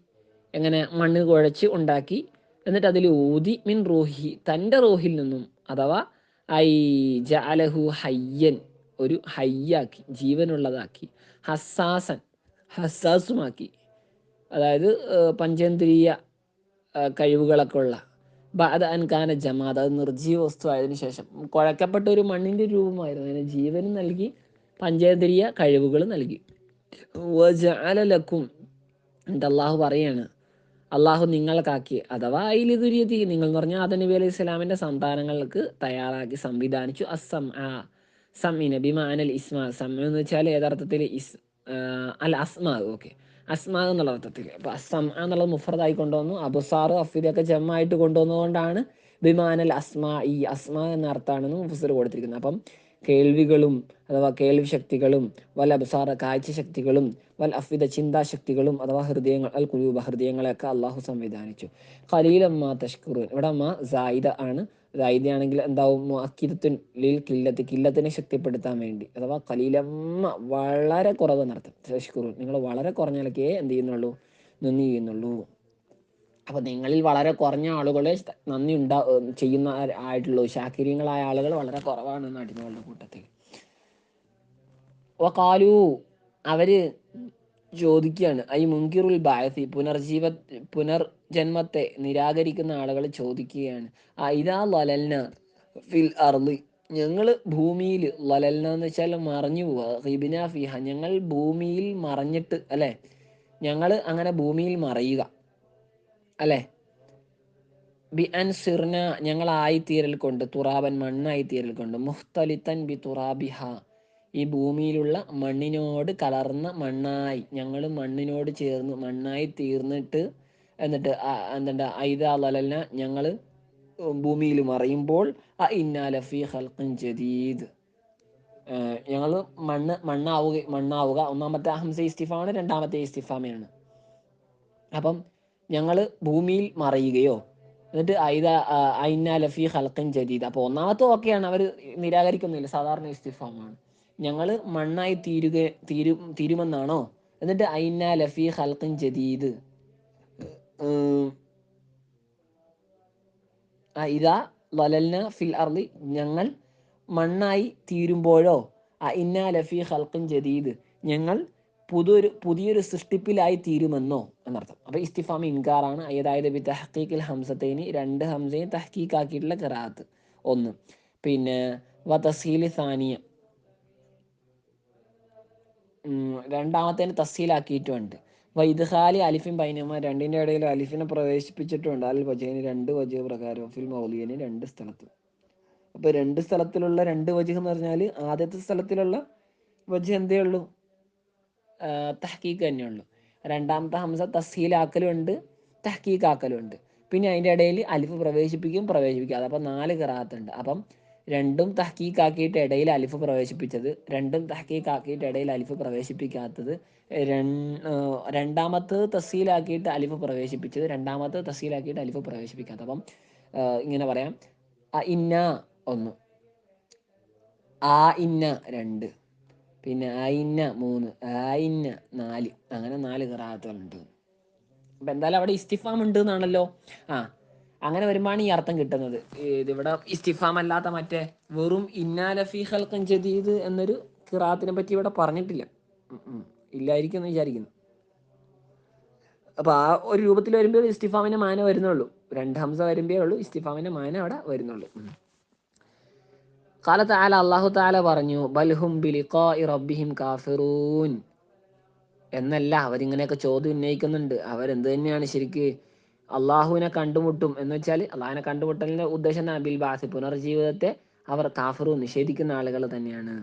എങ്ങനെ മണ്ണ് കുഴച്ച് ഉണ്ടാക്കി, എന്നിട്ട് അതിൽ ഊതി, മിൻ റൂഹി, തൻ്റെ റൂഹിൽ നിന്നും, അഥവാ ഐ ജഅലഹു ഹയ്യൻ, ഒരു ഹയ്യാക്കി, ജീവനുള്ളതാക്കി, ഹസ്സാസുമാക്കി, അതായത് പഞ്ചേന്ദ്രിയ കഴിവുകളൊക്കെ ഉള്ള, ബഅദ അൻ കാന ജമാദ, അത് നിർജീവ വസ്തു ആയതിനു ശേഷം, കുഴക്കപ്പെട്ട ഒരു മണ്ണിൻ്റെ രൂപമായിരുന്നു, അതിന് ജീവനും നൽകി, പഞ്ചേന്ദ്രിയ കഴിവുകൾ നൽകി. വജഅല ലക്കും, എന്നിട്ട് അള്ളാഹു പറയാണ്, അള്ളാഹു നിങ്ങൾക്കാക്കി, അഥവാ അയിലിതുര്യതി, നിങ്ങൾ എന്ന് പറഞ്ഞാൽ ആദം നബി അലൈഹി സ്വലാമിൻ്റെ സന്താനങ്ങൾക്ക് തയ്യാറാക്കി, സംവിധാനിച്ചു, സമീന ബിമാനൽ ഇസ്മാ, എന്ന് വെച്ചാൽ ഏതർത്ഥത്തിൽ അല്ല അസ്മാ, ഓക്കെ, അസ്മാ എന്നുള്ള അർത്ഥത്തിൽ. അപ്പോൾ അസം എന്നുള്ളത് മുഫ്രദായി കൊണ്ടുവന്നു, അബുസാർ അഫീദൊക്കെ ജമ്മായിട്ട് കൊണ്ടുവന്നതുകൊണ്ടാണ് ബിമാനൽ അസ്മാ എന്ന അർത്ഥമാണെന്ന് മുഫസ്സിർ കൊടുത്തിരിക്കുന്നത്. അപ്പം കേൾവികളും അഥവാ കേൾവി ശക്തികളും, വൽ അബ്സാർ കാഴ്ച ശക്തികളും, വൽ അഫിദ ചിന്താശക്തികളും അഥവാ ഹൃദയങ്ങൾ, അൽ കുലൂബ ഹൃദയങ്ങളെയൊക്കെ അള്ളാഹു സംവിധാനിച്ചു. ഖലീലമ്മാ തഷ്കുറൂൻ, ഇവിടെ മാ സായിദ ആണ്, സായിദയാണെങ്കിൽ എന്താവും? മുഅക്കിദത്തുൻ ലിൽ കില്ലത്തിനെ ശക്തിപ്പെടുത്താൻ വേണ്ടി, അഥവാ ഖലീലമ്മ വളരെ കുറവ് നടത്തും, തഷ്കുറൂൻ നിങ്ങൾ വളരെ കുറഞ്ഞാലൊക്കെ എന്ത് ചെയ്യുന്നുള്ളൂ? നന്ദി ചെയ്യുന്നുള്ളൂ. അപ്പോൾ നിങ്ങളിൽ വളരെ കുറഞ്ഞ ആളുകളെ നന്ദി ചെയ്യുന്ന ആയിട്ടുള്ളൂ, ശാക്കിര്യങ്ങളായ ആളുകൾ വളരെ കുറവാണ് അടിമകളുടെ കൂട്ടത്തിൽ. വഖാലു, അവര് ചോദിക്കുകയാണ്, ഐ മുൻകിറുൽ ബാഅസി, പുനർജന്മത്തെ നിരാകരിക്കുന്ന ആളുകൾ ചോദിക്കുകയാണ്, ഇദാ ലലൽന ഫിൽ അർളി, ഞങ്ങൾ ഭൂമിയിൽ, ലലൽന എന്ന് വെച്ചാൽ മറഞ്ഞു പോവുക, ഖിബ്ന ഫിഹ, ഞങ്ങൾ ഭൂമിയിൽ മറഞ്ഞിട്ട്, അല്ലേ, ഞങ്ങൾ അങ്ങനെ ഭൂമിയിൽ മറയുക, അല്ലേ, ബി അൻ സിർന, ഞങ്ങളായിത്തീരൽ കൊണ്ട്, തുറാബൻ മണ്ണായിത്തീരൽ കൊണ്ട്, മുഖ്തലിത്തൻ ബി തുറാബിഹ, ഈ ഭൂമിയിലുള്ള മണ്ണിനോട് കലർന്ന മണ്ണായി, ഞങ്ങൾ മണ്ണിനോട് ചേർന്ന് മണ്ണായി തീർന്നിട്ട്, എന്നിട്ട് എന്താ ഐദാ ലലൽന, ഞങ്ങൾ ഭൂമിയിൽ മറയുമ്പോൾ, ഇന്നാ ലഫീ ഖൽഖിൻ ജദീദ്, ഞങ്ങൾ മണ്ണാവുക, ഒന്നാമത്തെ ഹംസ ഇസ്തിഫാമാണ്, രണ്ടാമത്തെ ഇസ്തിഫാമയാണ്. അപ്പം ഞങ്ങൾ ഭൂമിയിൽ മറയുകയോ, എന്നിട്ട് ഇന്നാ ലഫീ ഖൽഖിൻ ജദീദ്, അപ്പോൾ ഒന്നാമത്തെ ഓക്കെയാണ്, അവർ നിരാകരിക്കുന്നില്ല, സാധാരണ ഇസ്തിഫാമാണ്. ഞങ്ങൾ മണ്ണായി തീരുമെന്നാണോ? എന്നിട്ട് ഇന്നാ ലഫീ ഖൽഖിൻ ജദീദ്, ഇദാ ലലൽന ഫിൽ അർളി, ഞങ്ങൾ മണ്ണായി തീരുമ്പോഴോ, ഇന്നാ ലഫീ ഖൽഖിൻ ജദീദ്, ഞങ്ങൾ പുതിയൊരു സൃഷ്ടിപ്പിലായി തീരുമെന്നോ എന്നർത്ഥം. അപ്പോൾ ഇസ്തിഫാം ഇൻകാറാണ്. അതായത് ബി തഹ്ഖീഖിൽ ഹംസത്തൈനി, 2 ഹംസയും തഹ്ഖീഖാക്കിയിട്ടുള്ള ഖിറാഅത്ത് ഒന്ന്. പിന്നെ വ തസ്ഹീലി സാനിയ, രണ്ടാമത്തേന് തസ്ഹീലാക്കിയിട്ടുമുണ്ട്. വ ഇദ്ഖാലി അലിഫിൻ ബൈനഹുമ, രണ്ടിൻ്റെ ഇടയിൽ അലിഫിനെ പ്രവേശിപ്പിച്ചിട്ടുണ്ട്. അൽ വജഹിന്, 2 വജഹ് പ്രകാരം, ഫിൽ മൗലിയന് 2 സ്ഥലത്ത്. അപ്പോൾ 2 സ്ഥലത്തിലുള്ള 2 വജഹ് എന്ന് പറഞ്ഞാൽ ആദ്യത്തെ സ്ഥലത്തിലുള്ള വജഹ് എന്തേ ഉള്ളൂ, തഹ്കീക്ക് തന്നെയുള്ളൂ. രണ്ടാമത്തെ ഹംസ തസ്ഹീലാക്കലും ഉണ്ട്, തഹ്കീക്കാക്കലും ഉണ്ട്. പിന്നെ അതിൻ്റെ ഇടയിൽ അലിഫ് പ്രവേശിപ്പിക്കാതെ. അപ്പം 4 ഖിറാഅത്തുണ്ട്. അപ്പം 2 തഹ്കീക്കാക്കിയിട്ട് ഇടയിൽ അലിഫ് പ്രവേശിപ്പിച്ചത്, 2 തഹ്കീക്കാക്കിയിട്ട് ഇടയിൽ അലിഫ് പ്രവേശിപ്പിക്കാത്തത്, രണ്ടാമത്തത് തസ്ഹീലാക്കിയിട്ട് അലിഫ് പ്രവേശിപ്പിച്ചത്, രണ്ടാമത്തത് തസ്ഹീലാക്കിയിട്ട് അലിഫ് പ്രവേശിപ്പിക്കാത്തത്. അപ്പം ഇങ്ങനെ പറയാം: അ ഇന്ന 1, ആ ഇന്ന 2, പിന്നെ അയിന്ന 3, ആയിന്ന 4, അങ്ങനെ 4 ഖിറാഅത്തുകളുണ്ട്. അപ്പം എന്തായാലും അവിടെ ഇസ്തിഫാം ഉണ്ട് എന്നാണല്ലോ. അങ്ങനെ വരുമ്പോഴാണ് ഈ അർത്ഥം കിട്ടുന്നത്. ഇതിവിടെ ഇസ്തിഫാം അല്ലാത്ത മറ്റേ വെറും ഇന്നാ ലഫീ ഖൽഖിൻ ജദീദ് എന്നൊരു ഖിറാഅത്തിനെ പറ്റി ഇവിടെ പറഞ്ഞിട്ടില്ല. ഇല്ലായിരിക്കും എന്ന് വിചാരിക്കുന്നു. അപ്പോൾ ആ ഒരു രൂപത്തിൽ വരുമ്പോൾ ഇസ്തിഫാമിൻ്റെ മാന വരുന്നുള്ളൂ. 2 ഹംസ വരുമ്പേ ഉള്ളൂ ഇസ്തിഫാമിൻ്റെ മാന അവിടെ വരുന്നുള്ളൂ. ഖാല തആല, അല്ലാഹു തആല പറഞ്ഞു: ബൽഹും ബിലിഖാഇ റബ്ബിഹിം കാഫിറൂൻ. എന്നല്ല, അവരിങ്ങനെയൊക്കെ ചോദ്യം ഉന്നയിക്കുന്നുണ്ട്. അവരെന്ത് തന്നെയാണ് ശരിക്ക് അള്ളാഹുവിനെ കണ്ടുമുട്ടും എന്ന് വെച്ചാൽ, അള്ളാഹിനെ കണ്ടുമുട്ടലിൻ്റെ ഉദ്ദേശം ബിൽ ബാസ്, പുനർജീവിതത്തെ അവർ കാഫിറൂൻ, നിഷേധിക്കുന്ന ആളുകൾ തന്നെയാണ്.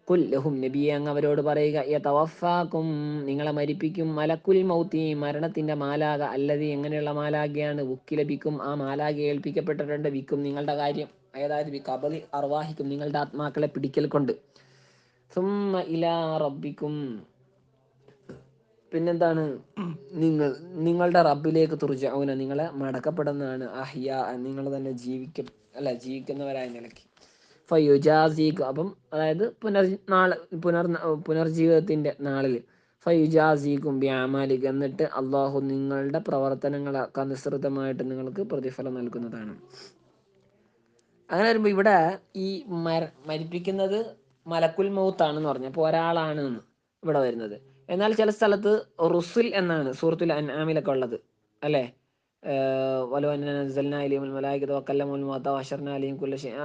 ഖുൽ ലഹും, നബിയെ അങ്ങ് അവരോട് പറയുക: യതവഫാകും, നിങ്ങളെ മരിപ്പിക്കും, മലക്കുൽ മൗത്തി, മരണത്തിൻ്റെ മാലാക, അല്ലതി, എങ്ങനെയുള്ള മാലാകയാണ്, വുക്കില ബിക്കും, ആ മാലാക ഏൽപ്പിക്കപ്പെട്ടിട്ടുണ്ട്, ബിക്കും, നിങ്ങളുടെ കാര്യം, അതായത് ബി ഖബളി അർവാഹിക്കും, നിങ്ങളുടെ ആത്മാക്കളെ പിടിക്കൽ കൊണ്ട്, സുമ്മ ഇലാ റബ്ബിക്കും, പിന്നെന്താണ്, നിങ്ങളുടെ റബ്ബിലേക്ക് തുർജഊന, നിങ്ങളെ മടക്കപ്പെടുന്നതാണ്, അഹ്യ, നിങ്ങൾ തന്നെ ജീവിക്കുന്നവരായ നിലയ്ക്ക്, ഫയുജാസീഖ്, അപ്പം അതായത് പുനർജീവിതത്തിൻ്റെ നാളിൽ, ഫയുജാസീഖും ബിഅമാലിക്, എന്നിട്ട് അള്ളാഹു നിങ്ങളുടെ പ്രവർത്തനങ്ങൾക്ക് അനുസൃതമായിട്ട് നിങ്ങൾക്ക് പ്രതിഫലം നൽകുന്നതാണ്. അങ്ങനെ വരുമ്പോൾ ഇവിടെ ഈ മരിപ്പിക്കുന്നത് മലക്കുൽ മൗത്താണെന്ന് പറഞ്ഞു. അപ്പോൾ ഒരാളാണ് ഇവിടെ വരുന്നത്. എന്നാൽ ചില സ്ഥലത്ത് റുസുൽ എന്നാണ് സൂറത്തുൽ അൻആമിലൊക്കെ ഉള്ളത്, അല്ലേ?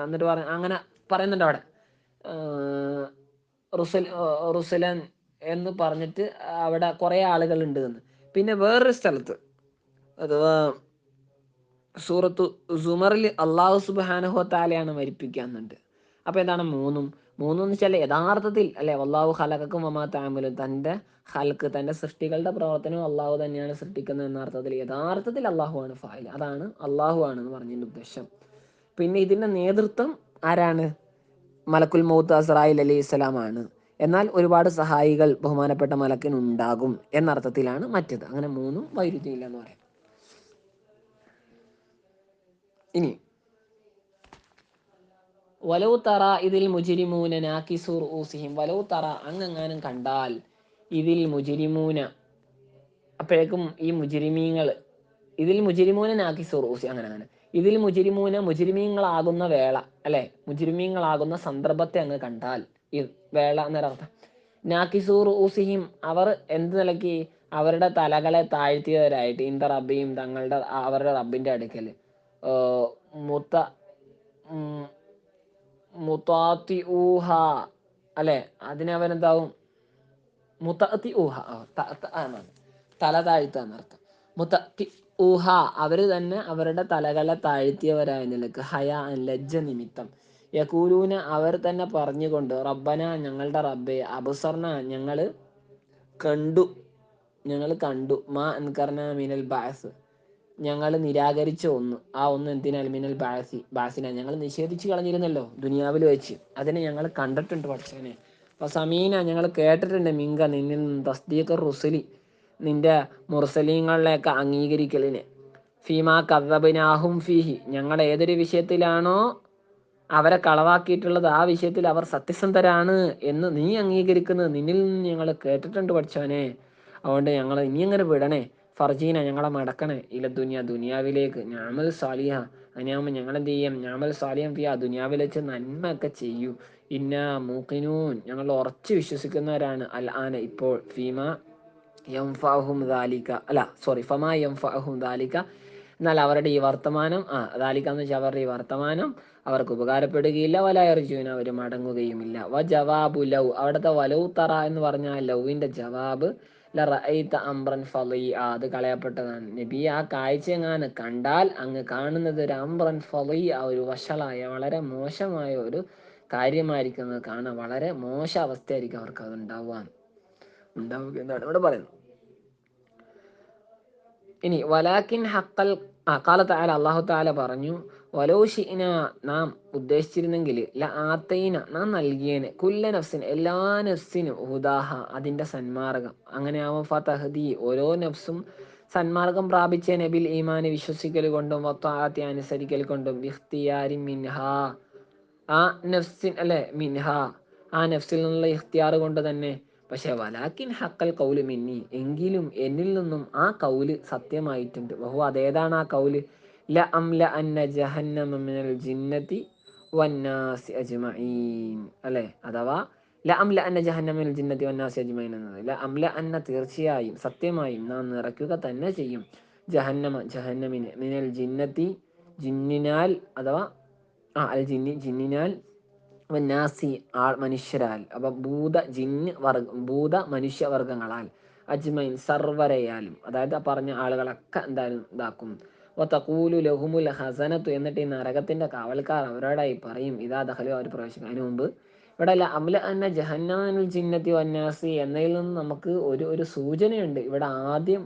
എന്നിട്ട് അങ്ങനെ പറയുന്നുണ്ട് അവിടെ, റുസുലൻ എന്ന് പറഞ്ഞിട്ട് അവിടെ കുറേ ആളുകളുണ്ട് എന്ന്. പിന്നെ വേറൊരു സ്ഥലത്ത്, അഥവാ സൂറത്തു സുമറിൽ, അള്ളാഹു സുബ്ഹാനഹു വ തആലയാണ് മരിപ്പിക്കാന്നുണ്ട്. അപ്പോൾ എന്താണ് മൂന്നും എന്ന് വെച്ചാൽ യഥാർത്ഥത്തിൽ, അല്ലെ, വല്ലാഹു ഖലഖക്കും വമാ തഅമലൂൻ, തൻ്റെ ഖൽക്ക്, തൻ്റെ സൃഷ്ടികളുടെ പ്രവർത്തനം അള്ളാഹു തന്നെയാണ് സൃഷ്ടിക്കുന്നത് എന്ന അർത്ഥത്തിൽ യഥാർത്ഥത്തിൽ അള്ളാഹു ആണ് ഫായിൽ, അതാണ് അള്ളാഹു ആണെന്ന് പറഞ്ഞതിൻ്റെ ഉദ്ദേശം. പിന്നെ ഇതിൻ്റെ നേതൃത്വം ആരാണ്? മലക്കുൽ മൗത്ത് അസ്രായിൽ അലൈഹി സ്വലാമാണ്. എന്നാൽ ഒരുപാട് സഹായികൾ ബഹുമാനപ്പെട്ട മലക്കിനുണ്ടാകും എന്നർത്ഥത്തിലാണ് മറ്റത്. അങ്ങനെ മൂന്നും വൈരുദ്ധ്യമില്ല എന്ന് പറയാം. ഇനി വലൗ തറ ഇതിൽ മുജ്രിമൂന നാകിസു റൂസിഹിം, വലൗ തറ, അങ്ങെങ്ങാനും കണ്ടാൽ, ഇതിൽ മുജ്രിമൂന, അപ്പോഴേക്കും ഈ മുജ്രിമീങ്ങൾ, ഇതിൽ മുജ്രിമൂന നാകിസു റൂസി, അങ്ങനെ ഇതിൽ മുജ്രിമീങ്ങളാകുന്ന വേള, അല്ലെ, മുജ്രിമീങ്ങളാകുന്ന സന്ദർഭത്തെ അങ്ങ് കണ്ടാൽ, ഈ വേള എന്നൊരർത്ഥം. നാകിസു റൂസിഹിം, അവർ എന്ത് നിലയ്ക്ക്, അവരുടെ തലകളെ താഴ്ത്തിയവരായിട്ട്, ഇന്ദ റബ്ബിയും, അവരുടെ റബ്ബിൻ്റെ അടുക്കൽ, മുത്താത്തി ഊഹ, അല്ലെ, അതിനവരെന്താവും, മുത്തത്തി ഊഹ, തല താഴ്ത്തുക എന്നർത്ഥം. മുത്തത്തി ഊഹ, അവർ തന്നെ അവരുടെ തലകളെ താഴ്ത്തിയവരായ നിലക്ക്, ഹയ, ലജ്ജ നിമിത്തം, യഖൂലൂന, അവർ തന്നെ പറഞ്ഞുകൊണ്ട്, റബ്ബന, ഞങ്ങളുടെ റബ്ബെ, അബ്സർന, ഞങ്ങൾ കണ്ടു, മാ അൻകർന മിനൽ ബഅസ്, ഞങ്ങൾ നിരാകരിച്ച ഒന്ന്, ആ ഒന്ന് എന്തിനാൽ, മിനൽ ബാസിന, ഞങ്ങൾ നിഷേധിച്ച് കളഞ്ഞിരുന്നല്ലോ ദുനിയാവിൽ വെച്ച്, അതിനെ ഞങ്ങൾ കണ്ടിട്ടുണ്ട് പഠിച്ചവനെ. അപ്പോൾ സമീന, ഞങ്ങൾ കേട്ടിട്ടുണ്ട്, മിങ്ക, നിന്നിൽ നിന്ന്, തസ്ദീഖ് റുസുലി, നിന്റെ മുർസലീങ്ങളിലേക്ക് അംഗീകരിക്കലിനെ, ഫീമാ കദ്ദബ്നാഹും ഫീഹി, ഞങ്ങൾ ഏതൊരു വിഷയത്തിലാണോ അവരെ കളവാക്കിയിട്ടുള്ളത്, ആ വിഷയത്തിൽ അവർ സത്യസന്ധരാണ് എന്ന് നീ അംഗീകരിക്കുന്നത് നിന്നിൽ നിന്ന് ഞങ്ങൾ കേട്ടിട്ടുണ്ട് പഠിച്ചവനെ. അതുകൊണ്ട് ഞങ്ങൾ ഇനി അങ്ങനെ വിടണേ, ഫർജീന, ഞങ്ങളെ മടക്കണേ, ഇല ദുനിയാവിലേക്ക്, ഞമ്മൽ സാലിഹ, അങ്ങനെയാകുമ്പോൾ ഞങ്ങൾ എന്ത് ചെയ്യും? ഞാമൽ സാലിയം ഫിയ, ദുനിയാവിൽ വെച്ച് നന്മ ഒക്കെ ചെയ്യൂ. ഇന്ന മൂക്കിനൂൻ, ഞങ്ങൾ ഉറച്ച് വിശ്വസിക്കുന്നവരാണ്. അൽ ആന, ഇപ്പോൾ, ഫീമ യംഫഅഹും ദാലിക, അല്ല സോറി, ഫമാ യംഫഅഹും ദാലിക, എന്നാൽ അവരുടെ ഈ വർത്തമാനം, ദാലിക എന്ന് വെച്ചാൽ അവരുടെ ഈ വർത്തമാനം അവർക്ക് ഉപകാരപ്പെടുകയില്ല. വലായർജുന, അവർ മടങ്ങുകയുമില്ല. വ ജവാബു ലൗ, അവിടുത്തെ വലൗ തറ എന്ന് പറഞ്ഞാൽ ലൗവിൻ്റെ ജവാബ് ലറഅയ്ത അംറൻ ഫളിആ, അത് കളയപ്പെട്ടതാണ്. നബി, ആ കാഴ്ച എങ്ങാനും കണ്ടാൽ അങ്ങ് കാണുന്നത് ഒരു അംറൻ ഫളിആ, ഒരു വഷളായ വളരെ മോശമായ ഒരു കാര്യമായിരിക്കുന്നത് കാണാൻ, വളരെ മോശ അവസ്ഥയായിരിക്കും അവർക്ക് അത് ഉണ്ടാവുക എന്നാണ് ഇവിടെ പറയുന്നത്. ഇനി വലാക്കിൻ ഹക്കൽ, ഖാല തആല, അല്ലാഹു തആല പറഞ്ഞു, വലൗ ശിഅ്ന, നാം ഉദ്ദേശിച്ചിരുന്നെങ്കിൽ, ല ആതൈന, നാം നൽകിയേനെ, കുല്ല നഫ്സിൻ, എല്ലാ നഫ്സിനും, ഹുദാഹ, അതിൻ്റെ സന്മാർഗം. അങ്ങനെയാവും ഫതഹ്ദി, ഓരോ നഫ്സും സന്മാർഗം പ്രാപിച്ചേനെ, ബിൽ ഈമാനി, വിശ്വസിക്കൽ കൊണ്ടും, വത്താഅത്തി, അനുസരിക്കൽ കൊണ്ടും, ഇഖ്തിയാരി മിൻഹാ, ആ നഫ്സിൻ അല്ലെ, മിൻഹ, ആ നഫ്സിൽ നിന്നുള്ള ഇഖ്തിയാർ കൊണ്ട് തന്നെ. പക്ഷെ വലാക്കിൻ ഹക്കൽ കൗല് മിന്നി, എങ്കിലും എന്നിൽ നിന്നും ആ കൗല് സത്യമായിട്ടുണ്ട്. വഹു, അതേതാണ് ആ കൗല്? ല അംല അന്ന ജഹന്നമ മിനൽ ജിന്നതി വന്നാസി അജ്മഈൻ, അല്ലെ, അഥവാ ല അംല അന്ന ജഹന്നമ മിനൽ ജിന്നതി വന്നാസി അജ്മഈൻ എന്നത്, ല അംല അന്ന, തീർച്ചയായും സത്യമായും നാം നിറയ്ക്കുക തന്നെ ചെയ്യും, ജഹന്നമ, ജഹന്നമിനെ, മിനൽ ജിന്നതി, ജിന്നിനാൽ, അഥവാ അൽ ജിന്നി, ജിന്നിനാൽ, വന്നാസി, മനുഷ്യരാൽ, അപ്പം ഭൂത മനുഷ്യവർഗങ്ങളാൽ, അജ്മൈൻ, സർവരയാലും, അതായത് ആ പറഞ്ഞ ആളുകളൊക്കെ എന്തായാലും ഇതാക്കും. തഖൂലു ലഹുമുൽ ഹസനത്തു, എന്നിട്ട് ഈ നരകത്തിന്റെ കാവൽക്കാർ അവരോടായി പറയും, ഇതാ ദഖലു, അവർ പ്രവേശിക്കും. അതിനു മുമ്പ് ഇവിടെ അല്ല അംല അന്ന ജഹന്നമൽ ജിന്നത്തി വന്നാസി എന്നതിൽ നിന്ന് നമുക്ക് ഒരു സൂചനയുണ്ട്. ഇവിടെ ആദ്യം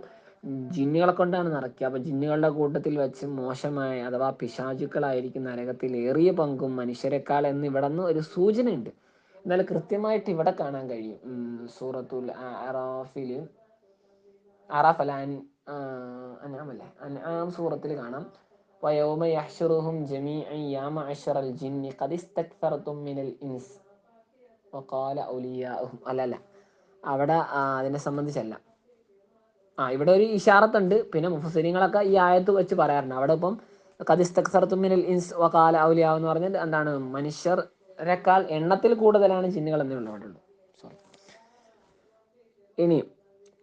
ജിന്നുകളെ കൊണ്ടാണ് നിറയ്ക്കുക. അപ്പം ജിന്നുകളുടെ കൂട്ടത്തിൽ വെച്ച് മോശമായ, അഥവാ പിശാചുക്കളായിരിക്കും നരകത്തിൽ ഏറിയ പങ്കും മനുഷ്യരെക്കാൾ എന്ന് ഇവിടെ നിന്ന് ഒരു സൂചനയുണ്ട്. എന്നാൽ കൃത്യമായിട്ട് ഇവിടെ കാണാൻ കഴിയും. സൂറത്തുൽ അറാഫിൽ, അറാഫ് അല്ല, അൻആമല്ലേ, അൻആം സൂറത്തിൽ കാണാം, വയൗമ യഹ്ശുറുഹും ജമീഅൻ യാ മഅശറൽ ജിന്നി ഖദ് ഇസ്തക്തർതും മിനൽ ഇൻസ് വഖാല ഔലിയാഉഹും, അല്ലല്ല, അവിടെ അതിനെ സംബന്ധിച്ചല്ല. ഇവിടെ ഒരു ഇഷാറത്തുണ്ട്. പിന്നെ മുഫസ്സിരീങ്ങളൊക്കെ ഈ ആയത്ത് വെച്ച് പറയാറുണ്ട്. അവിടെ ഇപ്പം ഖദിസ്തക്സർതും മിനൽ ഇൻസ് വഖാല ഔലിയാ എന്ന് പറഞ്ഞാൽ എന്താണ്? മനുഷ്യരെക്കാൾ എണ്ണത്തിൽ കൂടുതലാണ് ജിന്നുകൾ എന്നേ ഉള്ളൂ അവിടെ ഉള്ളൂ. സോറി. ഇനി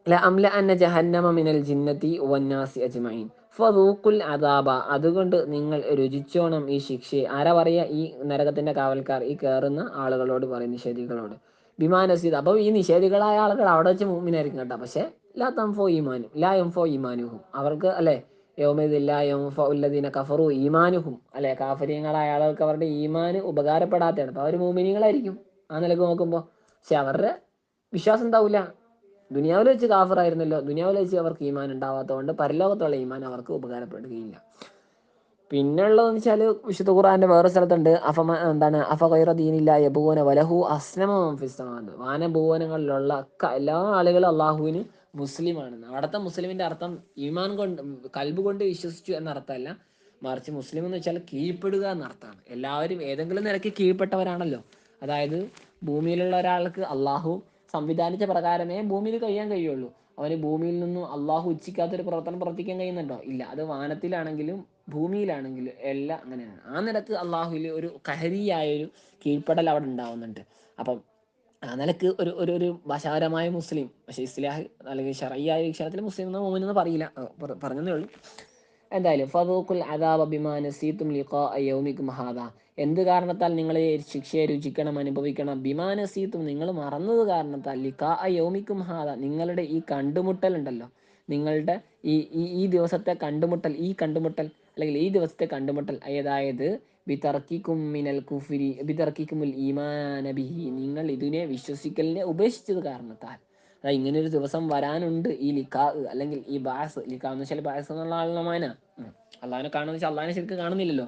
ല അംല അന്ന ജഹന്നമ മിനൽ ജിന്നതി വന്നാസി അജ്മഈൻ ഫദൂഖുൽ അദാബ, അതുകൊണ്ട് നിങ്ങൾ രുചിച്ചോണം ഈ ശിക്ഷയെ. ആരാ പറയുക? ഈ നരകത്തിന്റെ കാവൽക്കാർ, ഈ കയറുന്ന ആളുകളോട് പറയും, നിഷേധികളോട്. ബിമാനസീദ്, അപ്പോൾ ഈ നിഷേധികളായ ആളുകൾ അവിടെ വെച്ച് മുഅ്മിനായിരിക്കും കേട്ടോ. പക്ഷേ ലാ തൻഫോ ഈമാനു, ലാ യൻഫോ ഈമാനുഹും, അവർക്ക് അല്ലെ, യൗമഇദിൻ ലാ യൻഫഉ അല്ലദീന കഫറു ഈമാനുഹും, അല്ലെ, കാഫര്യങ്ങളായ ആളുകൾക്ക് അവരുടെ ഈമാൻ ഉപകാരപ്പെടാത്തതാണ്. അപ്പോൾ അവർ മുഅ്മിനീങ്ങളായിരിക്കും ആ നിലക്ക് നോക്കുമ്പോൾ. പക്ഷെ അവരുടെ വിശ്വാസം എന്താവില്ല. ദുനിയാവിൽ വെച്ച് കാഫറായിരുന്നല്ലോ, ദുനിയാവിൽ വെച്ച് അവർക്ക് ഈമാൻ ഉണ്ടാവാത്തതുകൊണ്ട് പരലോകത്തുള്ള ഈമാൻ അവർക്ക് ഉപകാരപ്പെടുകയില്ല. പിന്നെ ഉള്ളതെന്ന് വെച്ചാൽ വിശുദ്ധ ഖുർആന്റെ വേറെ സ്ഥലത്തുണ്ട്, അഫ ഗൈറ ദീനില്ലാ യബ്ഗൂന വലഹു അസ്ലമ മൻ ഫിസ് സമാവാത്, വാനഭുവനങ്ങളിലുള്ള എല്ലാ ആളുകളും അള്ളാഹുവിന് മുസ്ലിമാണെന്ന്. അവിടുത്തെ മുസ്ലിമിന്റെ അർത്ഥം ഈമാൻ കൊണ്ട്, കൽബ് കൊണ്ട് വിശ്വസിച്ചു എന്ന അർത്ഥമല്ല, മറിച്ച് മുസ്ലിം എന്ന് വെച്ചാൽ കീഴ്പ്പെടുക എന്നർത്ഥമാണ്. എല്ലാവരും ഏതെങ്കിലും നിലയ്ക്ക് കീഴ്പ്പെട്ടവരാണല്ലോ. അതായത് ഭൂമിയിലുള്ള ഒരാൾക്ക് അള്ളാഹു സംവിധാനിച്ച പ്രകാരമേ ഭൂമിയിൽ കഴിയാൻ കഴിയുള്ളൂ. അവന് ഭൂമിയിൽ നിന്നും അള്ളാഹു ഇച്ഛിക്കാത്തൊരു പ്രവർത്തനം പ്രവർത്തിക്കാൻ കഴിയുന്നുണ്ടോ? ഇല്ല. അത് വാനത്തിലാണെങ്കിലും ഭൂമിയിലാണെങ്കിലും എല്ലാം അങ്ങനെയാണ്. ആ നിലക്ക് അള്ളാഹുവിൽ ഒരു കഹരിയായൊരു കീഴ്പ്പെടൽ അവിടെ ഉണ്ടാവുന്നുണ്ട്. അപ്പം ആ നിലക്ക് ഒരു ഭാഷാപരമായ മുസ്ലിം, പക്ഷേ ഇസ്ലാഹ് അല്ലെങ്കിൽ ഷറഈയായ വിഷയത്തിൽ മുസ്ലിം എന്നോ മോമിൻ എന്നോ പറയില്ല, പറഞ്ഞതേ ഉള്ളൂ. എന്തായാലും ഫദൂഖുൽ അദാബ ബിമാ നസീതും ലിഖാഅ യൗമികും ഹാദാ, എന്ത് കാരണത്താൽ നിങ്ങൾ ശിക്ഷയെ രുചിക്കണം, അനുഭവിക്കണം, ബിമാ നസീതും, നിങ്ങൾ മറന്നത് കാരണത്താൽ, ലിഖാഅ യൗമികും ഹാദാ, നിങ്ങളുടെ ഈ കണ്ടുമുട്ടൽ ഉണ്ടല്ലോ, നിങ്ങളുടെ ഈ ഈ ഈ ദിവസത്തെ കണ്ടുമുട്ടൽ, ഈ കണ്ടുമുട്ടൽ അല്ലെങ്കിൽ ഈ ദിവസത്തെ കണ്ടുമുട്ടൽ, അതായത് ബിതർക്കിക്കും മിനൽ കുഫ്രി ബിതർക്കിക്കുമുൽ ഈമാന ബിഹി, നിങ്ങൾ ഇതിനെ വിശ്വസിക്കലിനെ ഉപേക്ഷിച്ചത് കാരണത്താൽ. അതായത് ഇങ്ങനെ ഒരു ദിവസം വരാനുണ്ട്, ഈ ലിഖാ അല്ലെങ്കിൽ ഈ ബാസ്, ലിഖാ എന്ന് വെച്ചാൽ ബാസ് എന്നുള്ള ആളമാന, അള്ളാഹിനെ കാണുന്ന വെച്ചാൽ അള്ളാഹിനെ ശരിക്കും കാണുന്നില്ലല്ലോ.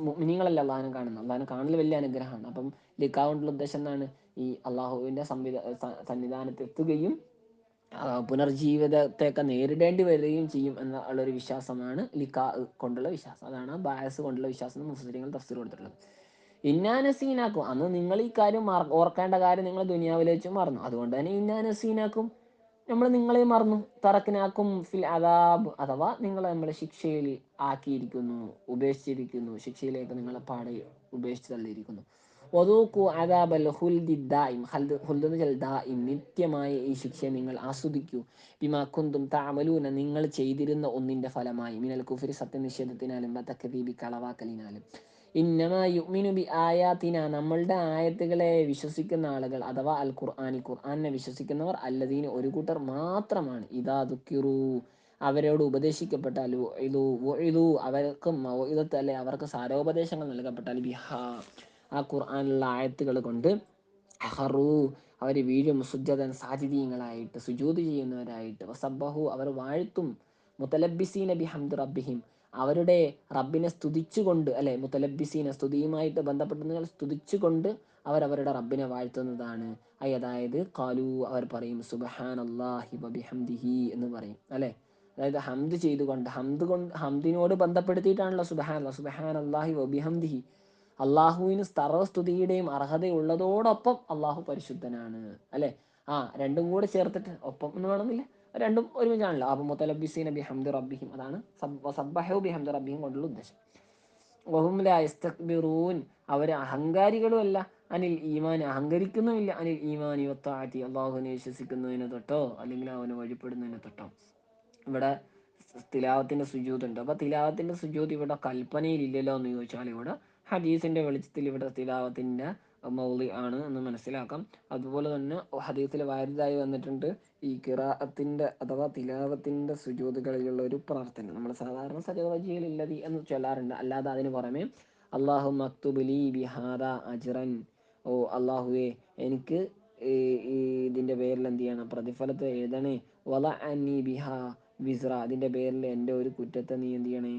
മുഅ്മിനീങ്ങളല്ല അള്ളാഹിനെ കാണുന്നത്. അള്ളാഹിനെ കാണൽ വലിയ അനുഗ്രഹമാണ്. അപ്പം ലിഖാ കൊണ്ടുള്ള ഉദ്ദേശം എന്താണ്? ഈ അള്ളാഹുവിന്റെ സന്നിധാനത്ത് എത്തുകയും പുനർജീവിതത്തെയൊക്കെ നേരിടേണ്ടി വരികയും ചെയ്യും എന്ന ഉള്ളൊരു വിശ്വാസമാണ് ലിഖാ കൊണ്ടുള്ള വിശ്വാസം. അതാണ് ബാസ് കൊണ്ടുള്ള വിശ്വാസം എന്ന് മുഫസ്സിരീങ്ങൾ തഫ്സീർ കൊടുത്തിട്ടുള്ളത്. ഇന്നാനസീനാക്കും, അന്ന് നിങ്ങൾ ഈ കാര്യം ഓർക്കേണ്ട കാര്യം നിങ്ങൾ ദുനിയാവിൽ വെച്ച് മറന്നു, അതുകൊണ്ട് തന്നെ ഇന്നാനസീനാക്കും, നമ്മൾ നിങ്ങളെ മറന്നു. തറക്കിനാക്കും ഫിൽ അദാബ്, അഥവാ നിങ്ങളെ നമ്മൾ ശിക്ഷയിൽ ആക്കിയിരിക്കുന്നു, ഉപേക്ഷിച്ചിരിക്കുന്നു, ശിക്ഷയിലേക്ക് നിങ്ങളെ പാടെ ഉപേക്ഷിച്ച് തള്ളിയിരിക്കുന്നു. വദൂഖു അദാബൽ ഖുൽദി ദായിം, ഖുൽദ് എന്ന് വെച്ചാൽ ദായിം, നിത്യമായ ഈ ശിക്ഷയെ നിങ്ങൾ ആസ്വദിക്കൂ. ബിമാ കുന്തും തഅമലൂന, നിങ്ങൾ ചെയ്തിരുന്ന ഒന്നിന്റെ ഫലമായി, മിനൽ കുഫ്രി, സത്യനിഷേധത്തിനാലും, വതക്ദീബി, കളവാക്കലിനാലും. ഇന്നമാ യുഅ്മിനു ബി ആയാത്തിന, നമ്മളുടെ ആയത്തുകളെ വിശ്വസിക്കുന്ന ആളുകൾ, അഥവാ അൽ ഖുർആനി, ഖുർആനെ വിശ്വസിക്കുന്നവർ, അല്ലദീന, ഒരു കൂട്ടർ മാത്രമാണ്, ഇദാ ദുക്കിറൂ, അവരോട് ഉപദേശിക്കപ്പെട്ടാൽ, വഉഇദൂ, അവർക്ക് മൗഇദത്ത്, അല്ലെ അവർക്ക് സാരോപദേശങ്ങൾ നൽകപ്പെട്ടാൽ, ബിഹാ, ആ ഖുർആനിലുള്ള ആയത്തുകൾ കൊണ്ട്, ഖറൂ, അവർ വീഴും, സുജ്ജദൻ, സാജിദീങ്ങളായിട്ട്, സുജൂദ് ചെയ്യുന്നവരായിട്ട്, വസബ്ബഹു, അവർ വാഴ്ത്തും, മുതലബിസീന ബിഹംദി റബ്ബിഹിം, അവരുടെ റബ്ബിനെ സ്തുതിച്ചുകൊണ്ട്, അല്ലെ, മുത്തലബിസീന, സ്തുതിയുമായിട്ട് ബന്ധപ്പെട്ട് സ്തുതിച്ചുകൊണ്ട് അവരവരുടെ റബ്ബിനെ വാഴ്ത്തുന്നതാണ്. അതായത് ഖാലു, അവർ പറയും, സുബ്ഹാനല്ലാഹി വബിഹംദിഹി എന്ന് പറയും, അല്ലെ. അതായത് ഹംദ് ചെയ്തുകൊണ്ട്, ഹംദിനോട് ബന്ധപ്പെടുത്തിയിട്ടാണല്ലോ സുബ്ഹാനല്ലാഹ്, സുബ്ഹാനല്ലാഹി വബിഹംദിഹി, അള്ളാഹുവിന് സർവ്വസ്തുതിയുടെയും അർഹതയുള്ളതോടൊപ്പം അള്ളാഹു പരിശുദ്ധനാണ്, അല്ലെ. രണ്ടും കൂടെ ചേർത്തിട്ട് ഒപ്പം എന്ന് വേണമെന്നില്ല, രണ്ടും ഒരുമിച്ചാണല്ലോ. അപ്പൊ മുത്തലബിസീന ബിഹംദി റബ്ബിഹിം, അതാണ് സബ്ബഹു ബിഹംദി റബ്ബിഹിം കൊണ്ടുള്ള ഉദ്ദേശം. വഹും ലാ യസ്തക്ബിറൂൻ, അവർ അഹങ്കാരികളും അല്ല, അനിൽ ഈമാൻ, അഹങ്കരിക്കുന്നുമില്ല, അനിൽ ഈമാനി വത്താഅതി, അള്ളാഹുവിനെ വിശ്വസിക്കുന്നതിനെ തൊട്ടോ അല്ലെങ്കിൽ അവന് വഴിപ്പെടുന്നതിനെ തൊട്ടോ. ഇവിടെ തിലാവത്തിന്റെ സുജൂദ് ഉണ്ട്. അപ്പൊ തിലാവത്തിന്റെ സുജൂദ് ഇവിടെ കൽപ്പനയിൽ ഇല്ലല്ലോ എന്ന് ചോദിച്ചാൽ, ഇവിടെ ഹദീസിന്റെ വെളിച്ചത്തിൽ ഇവിടെ തിലാവത്തിന്റെ മൗളി ആണ് എന്ന് മനസ്സിലാക്കാം. അതുപോലെ തന്നെ ഹദീസിൽ വാരിതായി വന്നിട്ടുണ്ട് ഈ ഖിറാഅത്തിന്റെ അഥവാ തിലാവത്തിന്റെ സുജൂദുകളിലുള്ള ഒരു പ്രാർത്ഥന. നമ്മൾ സാധാരണ സജവജിയിലുള്ളതി എന്ന് ചൊല്ലാറുണ്ട്. അല്ലാതെ അതിന് പുറമെ അള്ളാഹു മക്തുബുലി ബിഹാദ അജ്റൻ, ഓ അള്ളാഹുവെ, എനിക്ക് ഈ ഇതിന്റെ പേരിൽ എന്ത് ചെയ്യണം, പ്രതിഫലത്തെ എഴുതണേ. വല അന്നി ബിഹ വിസ്ര, അതിന്റെ പേരിൽ എൻ്റെ ഒരു കുറ്റത്തെ നീ എന്ത് ചെയ്യണേ,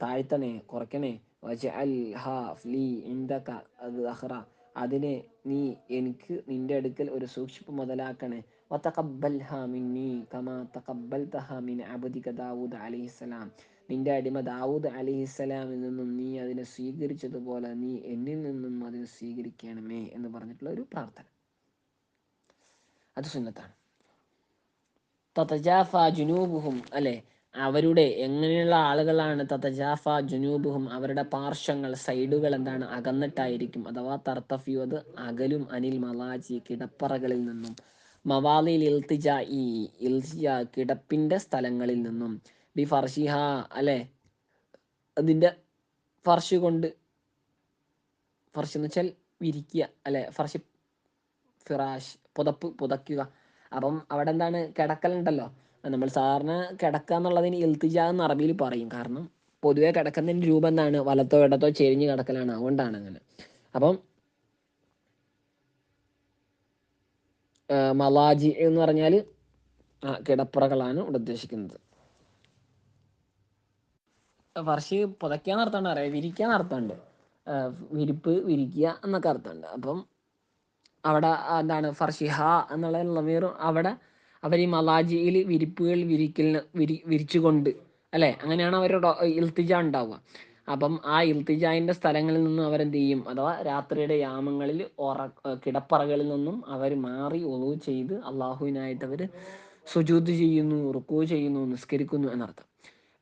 താഴ്ത്തണേ, കുറയ്ക്കണേ. വജഅൽ ഹാ ലീ ഇൻദക ദഖറ, അതിനെ നീ എനിക്ക് നിന്റെ അടുക്കൽ ഒരു സൂക്ഷിപ്പ് മുതലാക്കണേ. വതഖബ്ബൽഹാ മിന്നി കമാ തഖബ്ബൽതഹാ മിൻ അബ്ദിക ദാവൂദ് അലൈഹിസ്സലാം, നിന്റെ അടിമ ദാവൂദ് അലൈഹിസ്സലാമിൽ നിന്നും നീ അതിനെ സ്വീകരിച്ചതുപോലെ നീ എന്നിൽ നിന്നും അതിനെ സ്വീകരിക്കണമേ എന്ന് പറഞ്ഞിട്ടുള്ള ഒരു പ്രാർത്ഥന. അത് സുന്നത്താണ്. തതജാഫ ജുനൂബുഹും, അല്ലെ, അവരുടെ എങ്ങനെയുള്ള ആളുകളാണ്, തതജാഫ ജുനൂബുഹും, അവരുടെ പാർശ്വങ്ങൾ, സൈഡുകൾ എന്താണ്, അകന്നിട്ടായിരിക്കും, അഥവാ തർത്തഫിയു, അത് അകലും, അനിൽ മലാജി, കിടപ്പറകളിൽ നിന്നും, മവാലിൽ ഇൽത്തിജാ, ഈ ഇൽത്തിജാ, കിടപ്പിന്റെ സ്ഥലങ്ങളിൽ നിന്നും, ബി ഫർഷിഹ, അല്ലെ, അതിന്റെ ഫർഷ് കൊണ്ട്, ഫർഷ് എന്ന് വെച്ചാൽ വിരിക്കുക, അല്ലെ, ഫർഷ്, ഫിറാഷ്, പുതയ്ക്കുക. അപ്പം അവിടെ എന്താണ്, കിടക്കലുണ്ടല്ലോ. നമ്മൾ സാധാരണ കിടക്കുക എന്നുള്ളതിന് ഇൽത്തിജ എന്ന് അറബിയിൽ പറയും. കാരണം പൊതുവെ കിടക്കുന്നതിന്റെ രൂപം എന്താണ്, വലത്തോ ഇടത്തോ ചെരിഞ്ഞ് കിടക്കലാണ്. അതുകൊണ്ടാണ് അങ്ങനെ. അപ്പം മലാജി എന്ന് പറഞ്ഞാൽ കിടപ്പറകളാണ് ഇവിടെ ഉദ്ദേശിക്കുന്നത്. ഫർഷ് പുതയ്ക്കാൻ അർത്ഥമുണ്ട്, അറിയാം, വിരിക്കാൻ അർത്ഥമുണ്ട്, വിരിപ്പ്, വിരിക്കുക എന്നൊക്കെ അർത്ഥമുണ്ട്. അപ്പം അവിടെ എന്താണ്, ഫർഷിഹ എന്നുള്ള ലമീറും അവിടെ അവർ ഈ മലാജിയിൽ വിരിപ്പുകൾ വിരിച്ചുകൊണ്ട്, അല്ലെ, അങ്ങനെയാണ് അവരുടെ ഇൽത്തിജ ഉണ്ടാവുക. അപ്പം ആ ഇൽത്തിജാന്റെ സ്ഥലങ്ങളിൽ നിന്നും അവരെന്ത് ചെയ്യും, അഥവാ രാത്രിയുടെ യാമങ്ങളിൽ കിടപ്പറകളിൽ നിന്നും അവർ മാറി ഒളു ചെയ്ത് അള്ളാഹുവിനായിട്ട് അവർ സുജൂദ് ചെയ്യുന്നു, റുക്കൂ ചെയ്യുന്നു, നിസ്കരിക്കുന്നു എന്നർത്ഥം.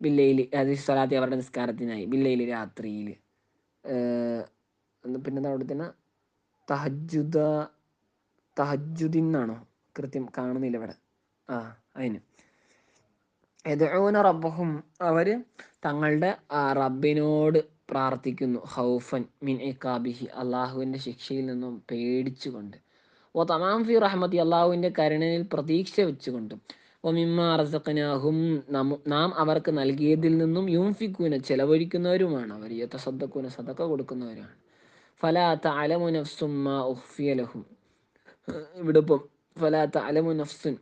ബില്ലയിൽ, അത് സ്വലാത്തി അവരുടെ നിസ്കാരത്തിനായി, ബില്ലയിൽ രാത്രിയിൽ. പിന്നെന്താ അവിടെ തന്നെ തഹജുദ, തഹജുദിന്നാണോ, കൃത്യം കാണുന്നില്ല ഇവിടെ. അതിന് യദ്ഊന റബ്ബഹും, അവര് തങ്ങളുടെ റബ്ബിനോട് പ്രാർത്ഥിക്കുന്നു, ഹൗഫൻ മിൻ ഇഖാബിഹി, അള്ളാഹുവിന്റെ ശിക്ഷയിൽ നിന്നും പേടിച്ചുകൊണ്ട്, ഓ തമാം ഫി റഹ്മത്തി, അള്ളാഹുവിന്റെ കരുണയിൽ പ്രതീക്ഷ വെച്ചുകൊണ്ടും, ഓ മിമ്മാ റസഖ്നാഹും, നാം അവർക്ക് നൽകിയതിൽ നിന്നും, യുൻഫിഖൂന, ചെലവഴിക്കുന്നവരുമാണ് അവർ, യതസദ്ദഖൂന, സദഖ കൊടുക്കുന്നവരാണ്. ഫലാ തഅലമു നഫ്സും മാ ഉഖ്ഫിയ ലഹും, ഇവിടെ ഇപ്പം ഫലാ തഅലമു നഫ്സുൻ,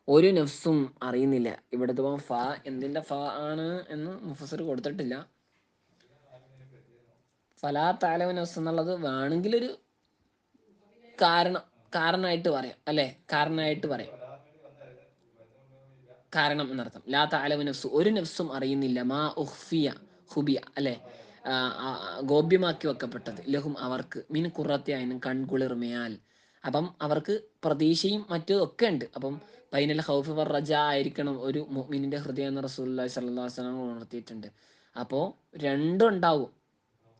ഒരു നഫ്സും അറിയുന്നില്ല. ഇവിടുത്തെ ഫ എന്തിന്റെ ഫ ആണ് എന്ന് മുഫസ്സിർ കൊടുത്തിട്ടില്ല. ഫലാ തഅലമു നഫ്സ് എന്നുള്ളത് വേണമെങ്കിലൊരു കാരണമായിട്ട് പറയാം, അല്ലെ, കാരണമായിട്ട് പറയാം, കാരണം എന്നർത്ഥം. ലാ തഅലമു നഫ്സു, ഒരു നഫ്സും അറിയുന്നില്ല, മാ ഉഖ്ഫിയ, ഹുബിയ, അല്ലെ, ഗോപ്യമാക്കി വെക്കപ്പെട്ടത്, ലഹും അവർക്ക്, മിൻ ഖുറത്തി അയ്ൻ, കൺകുളിർമയാൽ, അപ്പം അവർക്ക് പ്രതീക്ഷയും മറ്റും ഒക്കെ ഉണ്ട്. അപ്പം ബൈനൽ ഖൗഫ് വർ റജ ആയിരിക്കണം ഒരു മുഅ്മിനിന്റെ ഹൃദയം എന്ന് റസൂലുള്ളാഹി സ്വല്ലല്ലാഹു അലൈഹി വസല്ലം ഉണർത്തിയിട്ടുണ്ട്. അപ്പോൾ രണ്ടും ഉണ്ടാവും.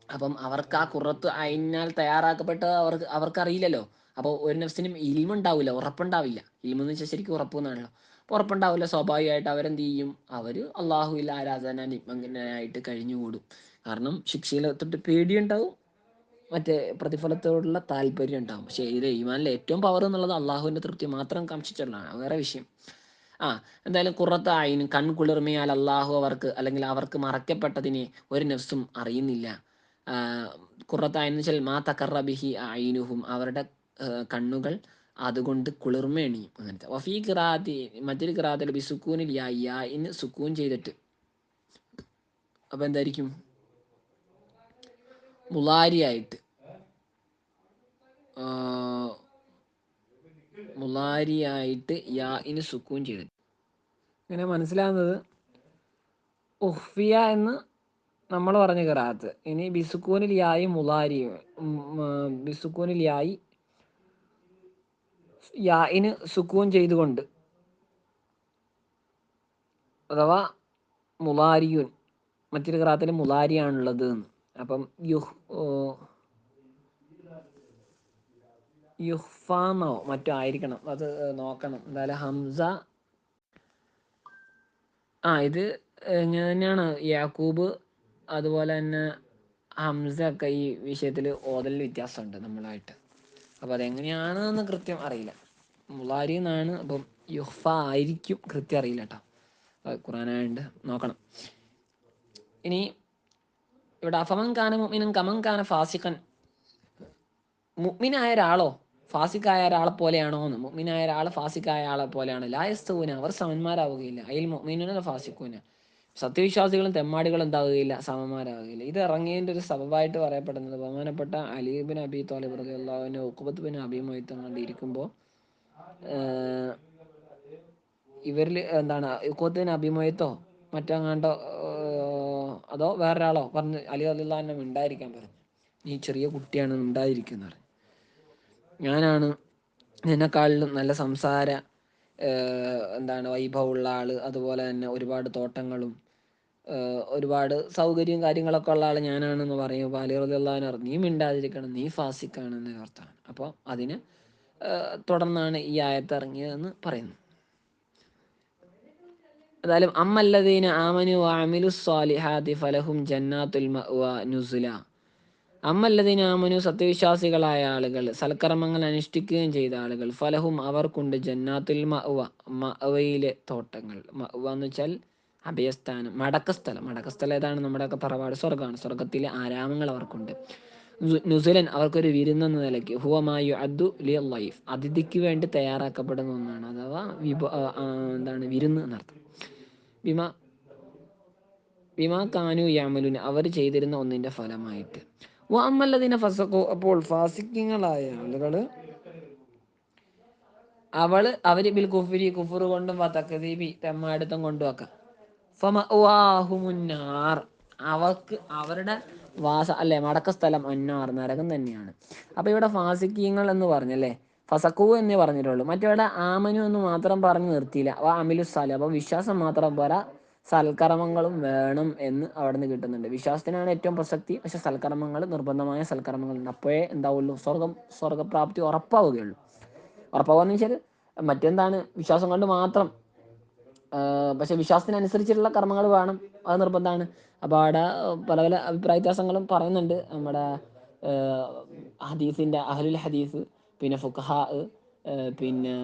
അപ്പം അവർക്ക് ആ ഖുറത്ത് അയിനാൽ തയ്യാറാക്കപ്പെട്ടത് അവർക്കറിയില്ലല്ലോ. അപ്പോൾ ഒരു നഫ്സിനും ഇൽമുണ്ടാവില്ല, ഉറപ്പുണ്ടാവില്ല. ഇൽമെന്ന് വെച്ചാൽ ശരിക്കും ഉറപ്പ് എന്നാണല്ലോ. അപ്പോൾ ഉറപ്പുണ്ടാവില്ല. സ്വാഭാവികമായിട്ട് അവരെന്ത് ചെയ്യും? അവർ അള്ളാഹുവിൽ ആരാധന നിമഗ്നനായിട്ട് കഴിഞ്ഞുകൂടും. കാരണം ശിക്ഷയിൽ തൊട്ട് പേടിയുണ്ടാവും, മറ്റേ പ്രതിഫലത്തോടുള്ള താല്പര്യം ഉണ്ടാവും. പക്ഷേ ഇതിൽ ഈമാനിലെ ഏറ്റവും പവർ എന്നുള്ളത് അള്ളാഹുവിൻ്റെ തൃപ്തി മാത്രം കാംക്ഷിച്ചുള്ളതാണ്. വേറെ വിഷയം. ആ എന്തായാലും ഖുറത്ത് അയിൻ കൺകുളിർമയാൽ അള്ളാഹു അവർക്ക്, അല്ലെങ്കിൽ അവർക്ക് മറക്കപ്പെട്ടതിനെ ഒരു നഫ്സും അറിയുന്നില്ല. ഖുറത്ത് അയിൻ എന്ന് വെച്ചാൽ മാ തഖറ ബിഹി അയിനുഹും, അവരുടെ കണ്ണുകൾ അതുകൊണ്ട് കുളിർമയണിയും. അങ്ങനത്തെ വഫീ ഖിറാഅത്തി, മറ്റൊരു ഖിറാഅത്തിൽ ബിസുക്കൂനിൽ യാഇന് സുക്കൂൻ ചെയ്തിട്ട്, അപ്പോൾ എന്തായിരിക്കും? മുലാരിയായിട്ട് മുലാരിയായിട്ട് യാഇന് സുക്കൂൻ ചെയ്തിട്ട് ഇങ്ങനെ മനസ്സിലാകുന്നത് ഉഹ്ഫിയ എന്ന് നമ്മൾ പറഞ്ഞ ഖിറാഅത്ത്. ഇനി ബിസുക്കൂനിൽ യായി മുലാരി, ബിസുക്കൂനിൽ യായി യാഇന് സുക്കൂൻ ചെയ്തുകൊണ്ട്, അഥവാ മുലാരിയുൻ. മറ്റൊരു ഖിറാഅത്തിൽ മുലാരിയാണുള്ളത്. അപ്പം യുഹ്ഫാന്നോ മറ്റോ ആയിരിക്കണം, അത് നോക്കണം. എന്തായാലും ഹംസ ഇത് ഇങ്ങനെ തന്നെയാണ്. യാക്കൂബ് അതുപോലെ തന്നെ ഹംസ ഒക്കെ ഈ വിഷയത്തിൽ ഓതലിൽ വ്യത്യാസമുണ്ട് നമ്മളായിട്ട്. അപ്പോൾ അതെങ്ങനെയാണെന്ന് കൃത്യം അറിയില്ല. മുലാരി എന്നാണ്. അപ്പം യുഹ്ഫ ആയിരിക്കും, കൃത്യം അറിയില്ല കേട്ടോ. ഖുർആനായതുകൊണ്ട് നോക്കണം. ഇനി ഇവിടെ അഫമൻ കാന മുഅ്മിനൻ കമൻ കാന ഫാസിഖൻ, മുഅ്മിനായ ഒരാളോ ഫാസിക്കായ ഒരാളെ പോലെയാണോ എന്ന്. മുഅ്മിനായ ഒരാൾ ഫാസിക്കായ ആളെ പോലെയാണ്. ലാ യസ്തവൂന, അവർ സമന്മാരാവുകയില്ല. അയിൽ മുഅ്മിനൂന ഫാസിഖൂന, സത്യവിശ്വാസികളും തെമ്മാടികളും എന്താവുകയില്ല, സമന്മാരാവുകയില്ല. ഇത് ഇറങ്ങിയതിൻ്റെ ഒരു സബബായിട്ട് പറയപ്പെടുന്നത് ബഹുമാനപ്പെട്ട അലി ബിൻ അബി ത്വാലിബ് റളിയല്ലാഹു അൻഹു ഉഖബത്ത് ബിൻ അബി മുഅയ്ത്ത് കണ്ടിരിക്കുമ്പോൾ ഇവരിൽ എന്താണ് ഉഖബത്ത് ബിൻ അബി മുഅയ്ത്തോ മറ്റെങ്ങാണ്ടോ അതോ വേറൊരാളോ പറഞ്ഞ് അലി റളിയല്ലാഹു അൻഹു ഉണ്ടായിരിക്കാൻ പറഞ്ഞു. നീ ചെറിയ കുട്ടിയാണ്, ഉണ്ടായിരിക്കുന്ന പറഞ്ഞു. ഞാനാണ് നിന്നെക്കാളിലും നല്ല സംസാര വൈഭവമുള്ള ആള്, അതുപോലെ തന്നെ ഒരുപാട് തോട്ടങ്ങളും ഒരുപാട് സൗകര്യവും കാര്യങ്ങളൊക്കെ ഉള്ള ആൾ ഞാനാണെന്ന് പറയുമ്പോൾ അലി റളിയല്ലാഹു അൻഹു പറഞ്ഞു, നീ മിണ്ടാതിരിക്കണം, നീ ഫാസിക്കാണെന്ന് അർത്ഥമാണ്. അപ്പോൾ അതിന് തുടർന്നാണ് ഈ ആയത്ത് ഇറങ്ങിയതെന്ന് പറയുന്നു. എന്തായാലും അമ്മല്ലദീന ആമനു വഅമിലു സ്വാലിഹാത്തി ഫലഹും ജന്നാത്തുൽ മഅ്വ നുസുല. അമ്മല്ലദീന ആമനു, സത്യവിശ്വാസികളായ ആളുകൾ, സൽക്കർമ്മങ്ങൾ അനുഷ്ഠിക്കുകയും ചെയ്ത ആളുകൾ, ഫലഹും അവർക്കുണ്ട്, ജന്നാത്തുൽ മഅ്വ, മഅ്വയിലെ തോട്ടങ്ങൾ. മഅ്വ എന്ന് വെച്ചാൽ അഭയസ്ഥാനം, മടക്കസ്ഥലം. മടക്കസ്ഥലം ഏതാണ്? നമ്മുടെയൊക്കെ തറവാട് സ്വർഗ്ഗമാണ്. സ്വർഗത്തിലെ ആരാമങ്ങൾ അവർക്കുണ്ട്. നുസുലൻ, അവർക്കൊരു വിരുന്നെന്ന നിലയ്ക്ക്. ഹുവ മാ യുഅദ്ദു ലില്ലൈഫ്, അതിഥിക്ക് വേണ്ടി തയ്യാറാക്കപ്പെടുന്ന ഒന്നാണ്. അഥവാ വിരുന്ന് എന്നർത്ഥം. ബിമാ കാനു യഅമലൂൻ, അവർ ചെയ്തിരുന്ന ഒന്നിൻ്റെ ഫലമായിട്ട്. വഅമ്മല്ലദീന ഫസഖു, അപ്പോൾ ഫാസിഖ്യങ്ങളായ ആളുകൾ, അവർ ബിൽ കുഫ്രി, കുഫർ കൊണ്ടും വതക്ദീബി, തെമ്മാടിത്തം കൊണ്ടും ഒക്കെ. ഫമഅവാഹുമുന്നാർ, അവർക്ക് അവരുടെ മടക്ക സ്ഥലം അന്നാർ, നരകം തന്നെയാണ്. അപ്പോൾ ഇവിടെ ഫാസിഖീങ്ങൾ എന്ന് പറഞ്ഞല്ലേ, ഫസഖു എന്നേ പറഞ്ഞിട്ടുള്ളൂ. മറ്റവിടെ ആമനു എന്ന് മാത്രം പറഞ്ഞ് നിർത്തിയില്ല. അമിലു സാലിഹ്, അപ്പോൾ വിശ്വാസം മാത്രം പോരാ, സൽക്കർമ്മങ്ങളും വേണം എന്ന് അവിടെ നിന്ന് കിട്ടുന്നുണ്ട്. വിശ്വാസത്തിനാണ് ഏറ്റവും പ്രസക്തി, പക്ഷെ സൽക്കർമ്മങ്ങൾ, നിർബന്ധമായ സൽക്കർമ്മങ്ങളുണ്ട്. അപ്പോഴേ എന്താവുള്ളൂ? സ്വർഗപ്രാപ്തി ഉറപ്പാവുകയുള്ളൂ. ഉറപ്പാവുകയെന്ന് വെച്ചാൽ മറ്റെന്താണ്? വിശ്വാസം കൊണ്ട് മാത്രം, പക്ഷെ വിശ്വാസത്തിനനുസരിച്ചുള്ള കർമ്മങ്ങൾ വേണം, അത് നിർബന്ധമാണ്. അപ്പോൾ അവിടെ പല പല അഭിപ്രായ വ്യത്യാസങ്ങളും പറയുന്നുണ്ട്. നമ്മുടെ ഹദീസിൻ്റെ അഹ്ലുൽ ഹദീസ്, പിന്നെ ഫുഖഹാ, പിന്നെ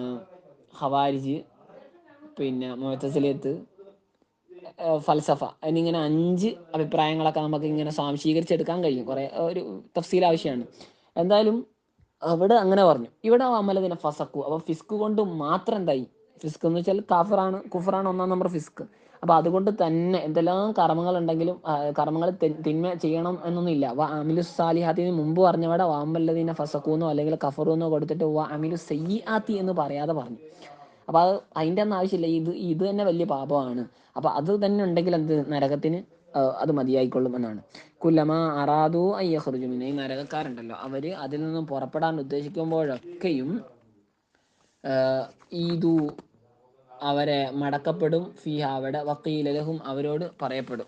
ഖവാരിജ്, പിന്നെ മുഅ്തസിലത്ത്, ഫൽസഫ എന്നിങ്ങനെ 5 അഭിപ്രായങ്ങളൊക്കെ നമുക്ക് ഇങ്ങനെ സ്വാംശീകരിച്ചെടുക്കാൻ കഴിയും. കുറേ ഒരു തഫ്സീൽ ആവശ്യമാണ്. എന്തായാലും അവിടെ അങ്ങനെ പറഞ്ഞു. ഇവിടെ അമലദിന ഫസക്കു, അപ്പോൾ ഫിസ്ക് കൊണ്ട് മാത്രം എന്തായി? ഫിസ്ക് എന്ന് വെച്ചാൽ കുഫറാണ് 1-ാം നമ്പർ ഫിസ്ക്. അപ്പോൾ അതുകൊണ്ട് തന്നെ എന്തെല്ലാം കർമ്മങ്ങൾ ഉണ്ടെങ്കിലും കർമ്മങ്ങൾ തിന്മ ചെയ്യണം എന്നൊന്നുമില്ല. അമിലു സാലിഹാത്തിന് മുമ്പ് പറഞ്ഞവിടെ വാമല്ലദീന ഫസക്കൂന്നോ അല്ലെങ്കിൽ കഫറൂന്നോ കൊടുത്തിട്ട് അമിലു സയ്യിആത്തി എന്ന് പറയാതെ പറഞ്ഞു. അപ്പോൾ അതിൻ്റെ ഒന്നും ആവശ്യമില്ല. ഇത് തന്നെ വലിയ പാപമാണ്. അപ്പോൾ അത് തന്നെ ഉണ്ടെങ്കിൽ എന്ത്? നരകത്തിന് അത് മതിയായിക്കൊള്ളും എന്നാണ്. കുല്ലമ അറാദു അയ്യഹ്റുജുമിനെ, ഈ നരകക്കാരുണ്ടല്ലോ അവർ അതിൽ നിന്നും പുറപ്പെടാൻ ഉദ്ദേശിക്കുമ്പോഴൊക്കെയും ഈദു അവരെ മടക്കപ്പെടും, ഫിഹ അവിടെ, വക്കീലലഹും അവരോട് പറയപ്പെടും.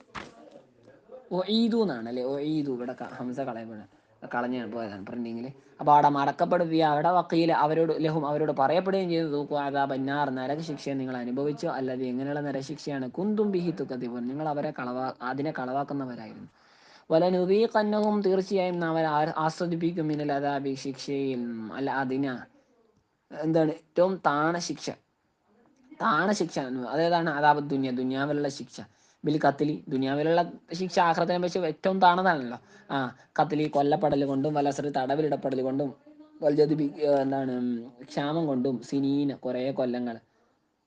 ഒഈദു എന്നാണ് അല്ലേ, ഒഈദു ഇവിടെ ഹംസ കളഞ്ഞ് പോയതാണ് പ്രിന്റിങ്ങിൽ. അപ്പോൾ അവിടെ മടക്കപ്പെടും, ഫിഹ അവിടെ, വക്കീല അവരോട്, ലഹും അവരോട് പറയപ്പെടുകയും ചെയ്തു, തൂക്കു അതാ ബന്നാർ നരകശിക്ഷയെ നിങ്ങൾ അനുഭവിച്ചു, അല്ലാതെ എങ്ങനെയുള്ള നരശിക്ഷയാണ്, കുന്തും ബിഹി തുക്കതിബൂൻ നിങ്ങൾ അവരെ അതിനെ കളവാക്കുന്നവരായിരുന്നു. വലനുദീഖന്നഹും തീർച്ചയായും അവർ ആസ്വദിപ്പിക്കും, മിനൽ അദാബി ശിക്ഷയിൽ, അല്ല അതിന എന്താണ് ഏറ്റവും താണ ശിക്ഷ അതേതാണ്, അദാബ് ദുനിയാവിലുള്ള ശിക്ഷ, ബിൽ കത്തിലി ദുനിയാവിലുള്ള ശിക്ഷ ആഖിറത്തിനെ വെച്ച് ഏറ്റവും താണതാണല്ലോ. കത്തിലി കൊല്ലപ്പെടൽ കൊണ്ടും, വലസറി തടവിലിടപ്പെടൽ കൊണ്ടും, വൽജദ്ബി എന്താണ് ക്ഷാമം കൊണ്ടും, സിനീന കുറേ കൊല്ലങ്ങൾ,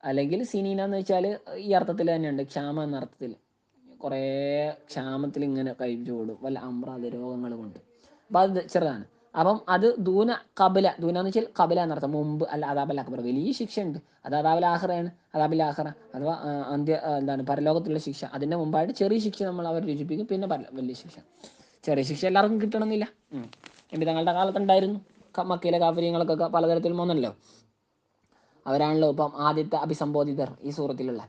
അല്ലെങ്കിൽ സിനീന എന്ന് വെച്ചാൽ ഈ അർത്ഥത്തിൽ തന്നെയുണ്ട്, ക്ഷാമം എന്ന അർത്ഥത്തിൽ കുറേ ക്ഷാമത്തിൽ ഇങ്ങനെ കഴിച്ചുകൂടും, വല്ല അമ്രാദ് രോഗങ്ങൾ കൊണ്ട്. അപ്പം അത് ചെറുതാണ്. അപ്പം അത് ദൂന കബല, ദൂന എന്ന് വെച്ചാൽ കബല എന്നർത്ഥം, മുമ്പ്, അല്ല അദാബൽ അക്ബർ വലിയ ശിക്ഷയുണ്ട്, അത് അദാബിൽ ആഖിറയാണ്, അദാബിൽ ആഖിറ അഥവാ എന്താണ് പരലോകത്തുള്ള ശിക്ഷ. അതിൻ്റെ മുമ്പായിട്ട് ചെറിയ ശിക്ഷ നമ്മൾ അവർ രുചിപ്പിക്കും, പിന്നെ വലിയ ശിക്ഷ. ചെറിയ ശിക്ഷ എല്ലാവർക്കും കിട്ടണമെന്നില്ല. നബി തങ്ങളുടെ കാലത്തുണ്ടായിരുന്നു. മക്കയിലെ കാഫര്യങ്ങൾക്കൊക്കെ പലതരത്തിലും വന്നല്ലോ. അവരാണല്ലോ ഇപ്പം ആദ്യത്തെ അഭിസംബോധിതർ ഈ സൂറത്തിലുള്ള.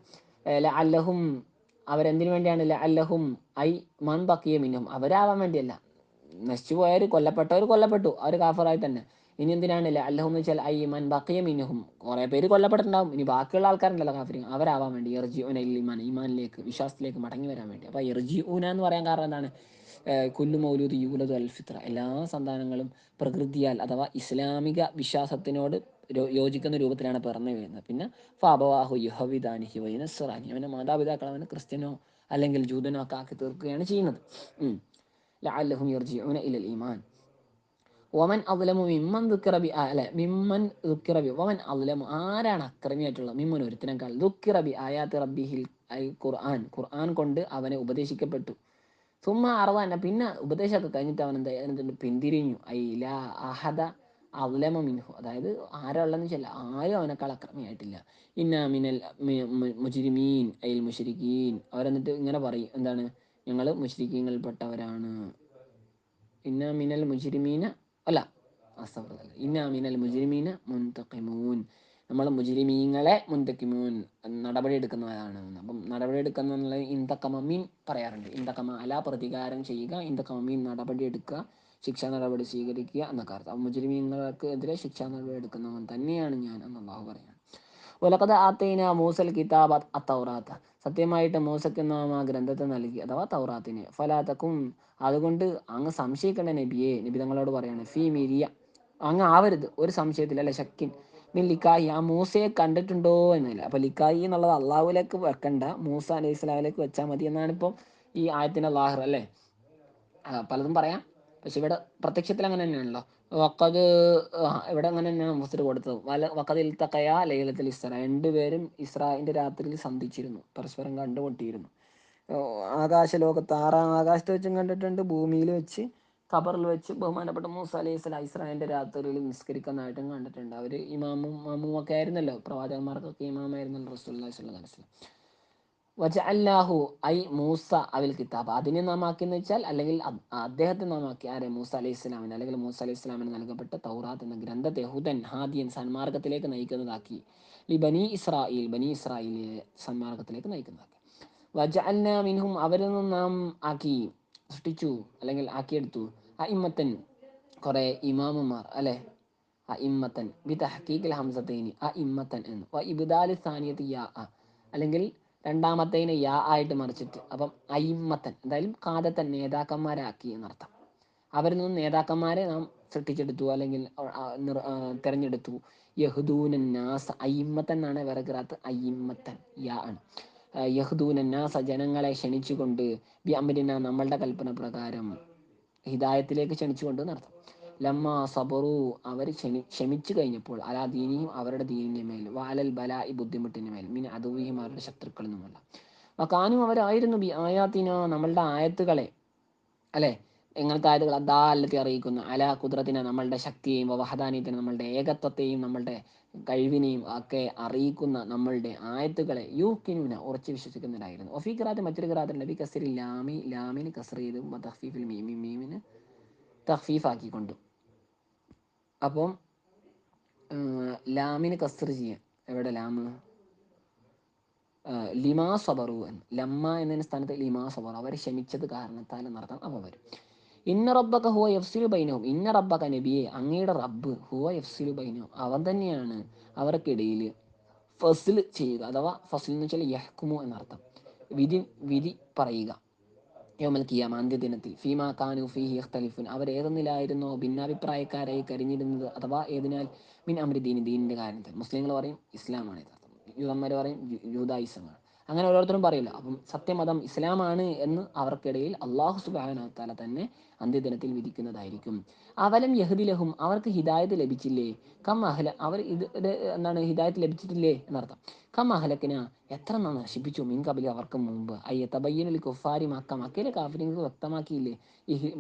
അല്ലഹും അവരെന്തിനു വേണ്ടിയാണ്, അല്ലഹും ഐ മൻ ബക്കിയ മിന്നും അവരാവാൻ വേണ്ടിയല്ല, നശിച്ചു പോയവർ, കൊല്ലപ്പെട്ടു അവർ കാഫറായി തന്നെ. ഇനി എന്തിനാണില്ല അല്ലഹു എന്ന് വെച്ചാൽ ഐ മൻ ബക്കിയ മിന്നുഹും കുറേ പേര് കൊല്ലപ്പെട്ടിട്ടുണ്ടാവും, ഇനി ബാക്കിയുള്ള ആൾക്കാരുണ്ടല്ലോ കാഫിരിങ്ങൾ, അവരാവാൻ വേണ്ടി, ഇർജിഊന ഇൽ ഈമാൻ ഈമാനിലേക്ക് വിശ്വാസത്തിലേക്ക് മടങ്ങി വരാൻ വേണ്ടി. അപ്പോൾ ഇർജിഊന എന്ന് പറയാൻ കാരണം എന്താണ്, കുല്ലു മൗലൂദ് യൂലദു അൽ ഫിത്ര എല്ലാ സന്താനങ്ങളും പ്രകൃതിയാൽ അഥവാ ഇസ്ലാമിക വിശ്വാസത്തിനോട് യോജിക്കുന്ന രൂപത്തിലാണ് പിറന്നു വീഴുന്നത്. പിന്നെ ഫാബവാഹു യുഹവിദാനിഹി വൈനസ്റാനി അവൻ്റെ മാതാപിതാക്കൾ അവന് ക്രിസ്ത്യനോ അല്ലെങ്കിൽ ജൂതനോ ഒക്കെ ആക്കി തീർക്കുകയാണ് ചെയ്യുന്നത്. ലഅല്ലഹും യർജിഊന ഇലൽ ഈമാൻ. വമൻ അദ്ലമു മിമ്മൻ ദുക്കിറ ബി അല്ലെ മിമ്മൻ ദുക്കിറ ബി വമൻ അദ്ലമു ആരാണ് അക്രമിയായിട്ടുള്ളത്, മിമ്മൻ ഒരുത്തിനേക്കാൾ, ദുക്കിറ ബി ആയാത്തി റബ്ബിഹിൽ ഖുർആൻ കൊണ്ട് അവനെ ഉപദേശിക്കപ്പെട്ടു, സുമ്മ അറവാന പിന്നെ ഉപദേശമൊക്കെ കഴിഞ്ഞിട്ട് അവൻ എന്തുണ്ട് പിന്തിരിഞ്ഞു, ഐല അഹദ അവലമ മിൻഹു അതായത് ആരുള്ളതെന്ന് വെച്ചാൽ ആരും അവനേക്കാൾ അക്രമിയായിട്ടില്ല. ഇന്ന മിനൽ മുജ്രിമീൻ അയിൽ മുശ്രിക്കീൻ അവരെന്നിട്ട് ഇങ്ങനെ പറയും, എന്താണ് ഞങ്ങൾ മുശ്രിക്കീങ്ങളിൽപ്പെട്ടവരാണ്. ഇന്ന മിനൽ മുജ്രിമീന അല്ല ഇന്ന മിനൽ മുജ്രിമീന മുൻതഖിമൂൻ നമ്മൾ മുജ്രിമീങ്ങളെ മുൻതഖിമൂൻ നടപടി എടുക്കുന്നവരാണ്. അപ്പം നടപടി എടുക്കുന്ന എന്നുള്ള ഇന്തക്കമ മീൻ പറയാറുണ്ട്, ഇന്തക്കമ അല പ്രതികാരം ചെയ്യുക, ഇന്തക്കമ മീൻ നടപടി എടുക്കുക, ശിക്ഷാ നടപടി സ്വീകരിക്കുക എന്നൊക്കെ അർത്ഥം. മുജ്രിമീങ്ങൾക്ക് എതിരെ ശിക്ഷാ നടപടി എടുക്കുന്നവൻ തന്നെയാണ് ഞാൻ എന്ന് അല്ലാഹു പറയാണ്. വലഖദ് ആതൈന മൂസൽ കിതാബ അത്തൗറാത്ത സത്യമായിട്ട് മൂസയ്ക്ക് നാം ആ ഗ്രന്ഥത്തെ നൽകി അഥവാ തൗറാത്തിനെ. ഫലാതക്കും അതുകൊണ്ട് അങ്ങ് സംശയിക്കേണ്ട നബിയെ, നബി തങ്ങളോട് പറയാണ്, ഫീ മിരിയ അങ്ങ് ആവരുത് ഒരു സംശയത്തിൽ, അല്ലെ ശക്കിൻ മിൻ ലിക്കായി ആ മൂസയെ കണ്ടിട്ടുണ്ടോ എന്നില്ല. അപ്പോൾ ലിക്കായി എന്നുള്ളത് അള്ളാഹുലേക്ക് വെക്കണ്ട, മൂസ അലൈഹി സ്വലാമിലേക്ക് വെച്ചാൽ മതി എന്നാണ് ഇപ്പോൾ ഈ ആയത്തിൻ്റെ ലാഹിർ അല്ലേ. പലതും പറയാം, പക്ഷെ ഇവിടെ പ്രത്യക്ഷത്തിൽ അങ്ങനെ തന്നെയാണല്ലോ. വക്കത് ഇവിടെ അങ്ങനെ തന്നെയാണ് മുസ്തർ കൊടുത്തത്. വക്കതിൽ തക്കയ ലൈലത്തിൽ ഇസ്ര രണ്ടുപേരും ഇസ്രായിൻ്റെ രാത്രിയിൽ സന്ധിച്ചിരുന്നു, പരസ്പരം കണ്ടുമുട്ടിയിരുന്നു. ആകാശലോകത്ത് ആറാം ആകാശത്ത് വെച്ചും കണ്ടിട്ടുണ്ട്, ഭൂമിയിൽ വെച്ച് ഖബറിൽ വെച്ച് ബഹുമാനപ്പെട്ട മൂസ അലൈഹി സ്വലാം ഇസ്രായേലിൻ്റെ രാത്രിയിൽ നിസ്കരിക്കുന്നതായിട്ടും കണ്ടിട്ടുണ്ട്. അവർ ഇമാമും ഒക്കെ ആയിരുന്നല്ലോ, പ്രവാചകന്മാർക്കൊക്കെ ഇമാമായിരുന്നല്ലോ റസൂലുള്ളാഹി സ്വല്ലല്ലാഹു അലൈഹി വസല്ലം. വജഅൽനാഹു ഐ മൂസ അവിൽ കിതാബ് അതിനെ നാം ആക്കിയെന്ന് വെച്ചാൽ, അല്ലെങ്കിൽ അദ്ദേഹത്തെ നാം ആക്കി, ആരെ മൂസ അലൈഹി സ്വലാമിന്, അല്ലെങ്കിൽ മൂസ അലൈഹി സ്വലാമിന് നൽകപ്പെട്ട തൗറാത്ത് എന്ന ഗ്രന്ഥത്തെ ഹുദൻ ഹാദിയൻ സന്മാർഗത്തിലേക്ക് നയിക്കുന്നതാക്കി, ബനി ഇസ്രായേലിലെ സന്മാർഗത്തിലേക്ക് നയിക്കുന്നതാക്കി. വജഅൽന മിൻഹും അവരിൽ നിന്നും നാം ആക്കി സൃഷ്ടിച്ചു അല്ലെങ്കിൽ ആക്കിയെടുത്തു, അഇമ്മത്തൻ കുറേ ഇമാമുമാർ അല്ലെ, അഇമ്മത്തൻ ബി തഹ്ഖീഖിൽ ഹംസത്തൈനി അഇമ്മത്തൻ എന്ന്, വ ഇബ്ദാലി സാനിയത്തി യാ അല്ലെങ്കിൽ രണ്ടാമത്തേന് യാ ആയിട്ട് മറിച്ചിട്ട്, അപ്പം അയിമ്മത്തൻ എന്തായാലും കാദത്തൻ നേതാക്കന്മാരാക്കി എന്നർത്ഥം. അവരിൽ നിന്നും നേതാക്കന്മാരെ നാം സൃഷ്ടിച്ചെടുത്തു അല്ലെങ്കിൽ തിരഞ്ഞെടുത്തു. യഹ്ദൂനന്നാസ അയിമ്മത്തൻ എന്നാണ് വേറെ ഖിറാഅത്ത്, അയിമ്മത്തൻ യാ ആണ്. യഹ്ദൂനന്നാസ ജനങ്ങളെ ക്ഷണിച്ചുകൊണ്ട്, ബി അംരിന നമ്മളുടെ കൽപ്പന പ്രകാരം, ഹിദായത്തിലേക്ക് ക്ഷണിച്ചുകൊണ്ട് എന്നർത്ഥം. ലമ്മ സബറു അവർ ക്ഷമിച്ചു കഴിഞ്ഞപ്പോൾ, അലാ ദീനിയും അവരുടെ ദീനിൻ്റെ മേൽ, വാലൽ ബലായി ബുദ്ധിമുട്ടിൻ്റെ മേൽ, മിൻ അദുവിയും അവരുടെ ശത്രുക്കളിൽ നിന്നുള്ള, കാനും അവരായിരുന്നു ബി ആയാത്തിന നമ്മളുടെ ആയത്തുകളെ അല്ലെ എങ്ങനത്തെ ആയതുകൾ അദാലത്തെ അറിയിക്കുന്നു അല കുദ്രത്തിനെ, നമ്മളുടെ ശക്തിയെയും വഹദാനിയത്തിനെ, നമ്മളുടെ ഏകത്വത്തെയും നമ്മളുടെ കഴിവിനെയും ഒക്കെ അറിയിക്കുന്ന നമ്മളുടെ ആയത്തുകളെ യൂക്കിനൂന ഉറച്ചു വിശ്വസിക്കുന്നവരായിരുന്നു. ഒഫീ ഖിറാഅത്ത് മറ്റൊരു ഖിറാഅത്ത് നബി കസരി ലാമി, ലാമിന് കസർ ചെയ്തും തഖ്ഫീഫിൽ മീമി, മീമിന് തഖ്ഫീഫാക്കിക്കൊണ്ടും. അപ്പം ലാമിന് കസർ ചെയ്യാൻ എവിടെ ലാമ് ലിമാ സബറു എന്ന്, ലമ്മ എന്നതിന് സ്ഥാനത്ത് ലിമാ സബറു, അവർ ക്ഷമിച്ചത് കാരണത്താൽ എന്നർത്ഥം. അപ്പോൾ വരും ഇന്ന റബ്ബക ഹുവ യഫ്സിലു ബൈനഹും, ഇന്ന റബ്ബക നബിയെ അങ്ങയുടെ റബ്ബ് ഹുവ യഫ്സിലു ബൈനഹും അവൻ തന്നെയാണ് അവർക്കിടയിൽ ഫസ്ൽ ചെയ്യുക, അഥവാ ഫസ്ൽ എന്ന് വെച്ചാൽ യഹ്കുമു എന്നർത്ഥം, വിധി വിധി പറയുക. യൗമൽ ഖിയാമ അന്ത്യദിനത്തിൽ ഫീമാ കാനു ഫീഹി യഖ്തലിഫുൻ അവർ ഏതെന്നിലായിരുന്നോ ഭിന്നാഭിപ്രായക്കാരായി കരിഞ്ഞിരുന്നത്, അഥവാ ഏതിനാൽ മിൻ അമ്രി ദീനി ദീനിൻ്റെ കാര്യത്തിൽ. മുസ്ലിങ്ങൾ പറയും ഇസ്ലാമാണ് യഥാർത്ഥം, യൂതന്മാർ പറയും യൂതായിസമാണ്, അങ്ങനെ ഓരോരുത്തരും പറയില്ല. അപ്പം സത്യമതം ഇസ്ലാമാണ് എന്ന് അവർക്കിടയിൽ അള്ളാഹു സുബ്ഹാനഹു വ തആല തന്നെ അന്ത്യദിനത്തിൽ വിധിക്കുന്നതായിരിക്കും. അവലം യഹ്ദിലഹും അവർക്ക് ഹിദായത്ത് ലഭിച്ചില്ലേ, കം അഹ്ല അവർ ഇത് എന്താണ് ഹിദായത്ത് ലഭിച്ചിട്ടില്ലേ എന്നർത്ഥം. കം അഹ്ലക്കിന എത്ര നാം നശിപ്പിച്ചു, മീൻ കബിൽ അവർക്ക് മുമ്പ്, അയ്യ തബയ്യനുൽ കുഫാരി മക്ക മക്കയിലെ കാഫിര്യങ്ങൾക്ക് വ്യക്തമാക്കിയില്ലേ,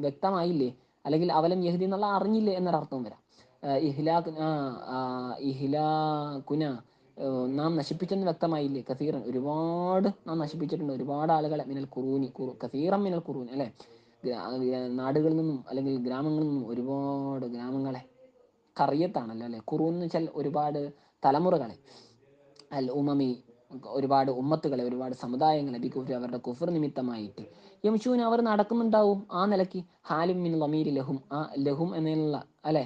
വ്യക്തമായില്ലേ, അല്ലെങ്കിൽ അവലം യഹ്ദി എന്നുള്ള അറിഞ്ഞില്ലേ എന്നൊരർത്ഥവും വരാം. ഇഹ്ലാഖുന ഇഹ്ലാഖുന നാം നശിപ്പിച്ചെന്ന് വ്യക്തമായില്ലേ, കസീറൻ ഒരുപാട് നാം നശിപ്പിച്ചിട്ടുണ്ട്, ഒരുപാട് ആളുകളെ, മിനൽ ഖുറൂനി കസീറൻ മിനൽ ഖുറൂനി അല്ലെ, നാടുകളിൽ നിന്നും അല്ലെങ്കിൽ ഗ്രാമങ്ങളിൽ നിന്നും ഒരുപാട് ഗ്രാമങ്ങളെ, കറിയത്താണല്ലോ അല്ലെ, ഖുറൂൻ എന്ന് വെച്ചാൽ ഒരുപാട് തലമുറകളെ, അൽ ഉമമി ഒരുപാട് ഉമ്മത്തുകളെ, ഒരുപാട് സമുദായങ്ങളെ, ബിക്കുഫ്രി അവരുടെ കുഫർ നിമിത്തമായിട്ട്, യംശൂൻ അവർ നടക്കുന്നുണ്ടാവും ആ നിലയ്ക്ക്, ഹാലിം മിൻ ലമീരി ലഹും ആ ലഹും എന്നുള്ള അല്ലെ,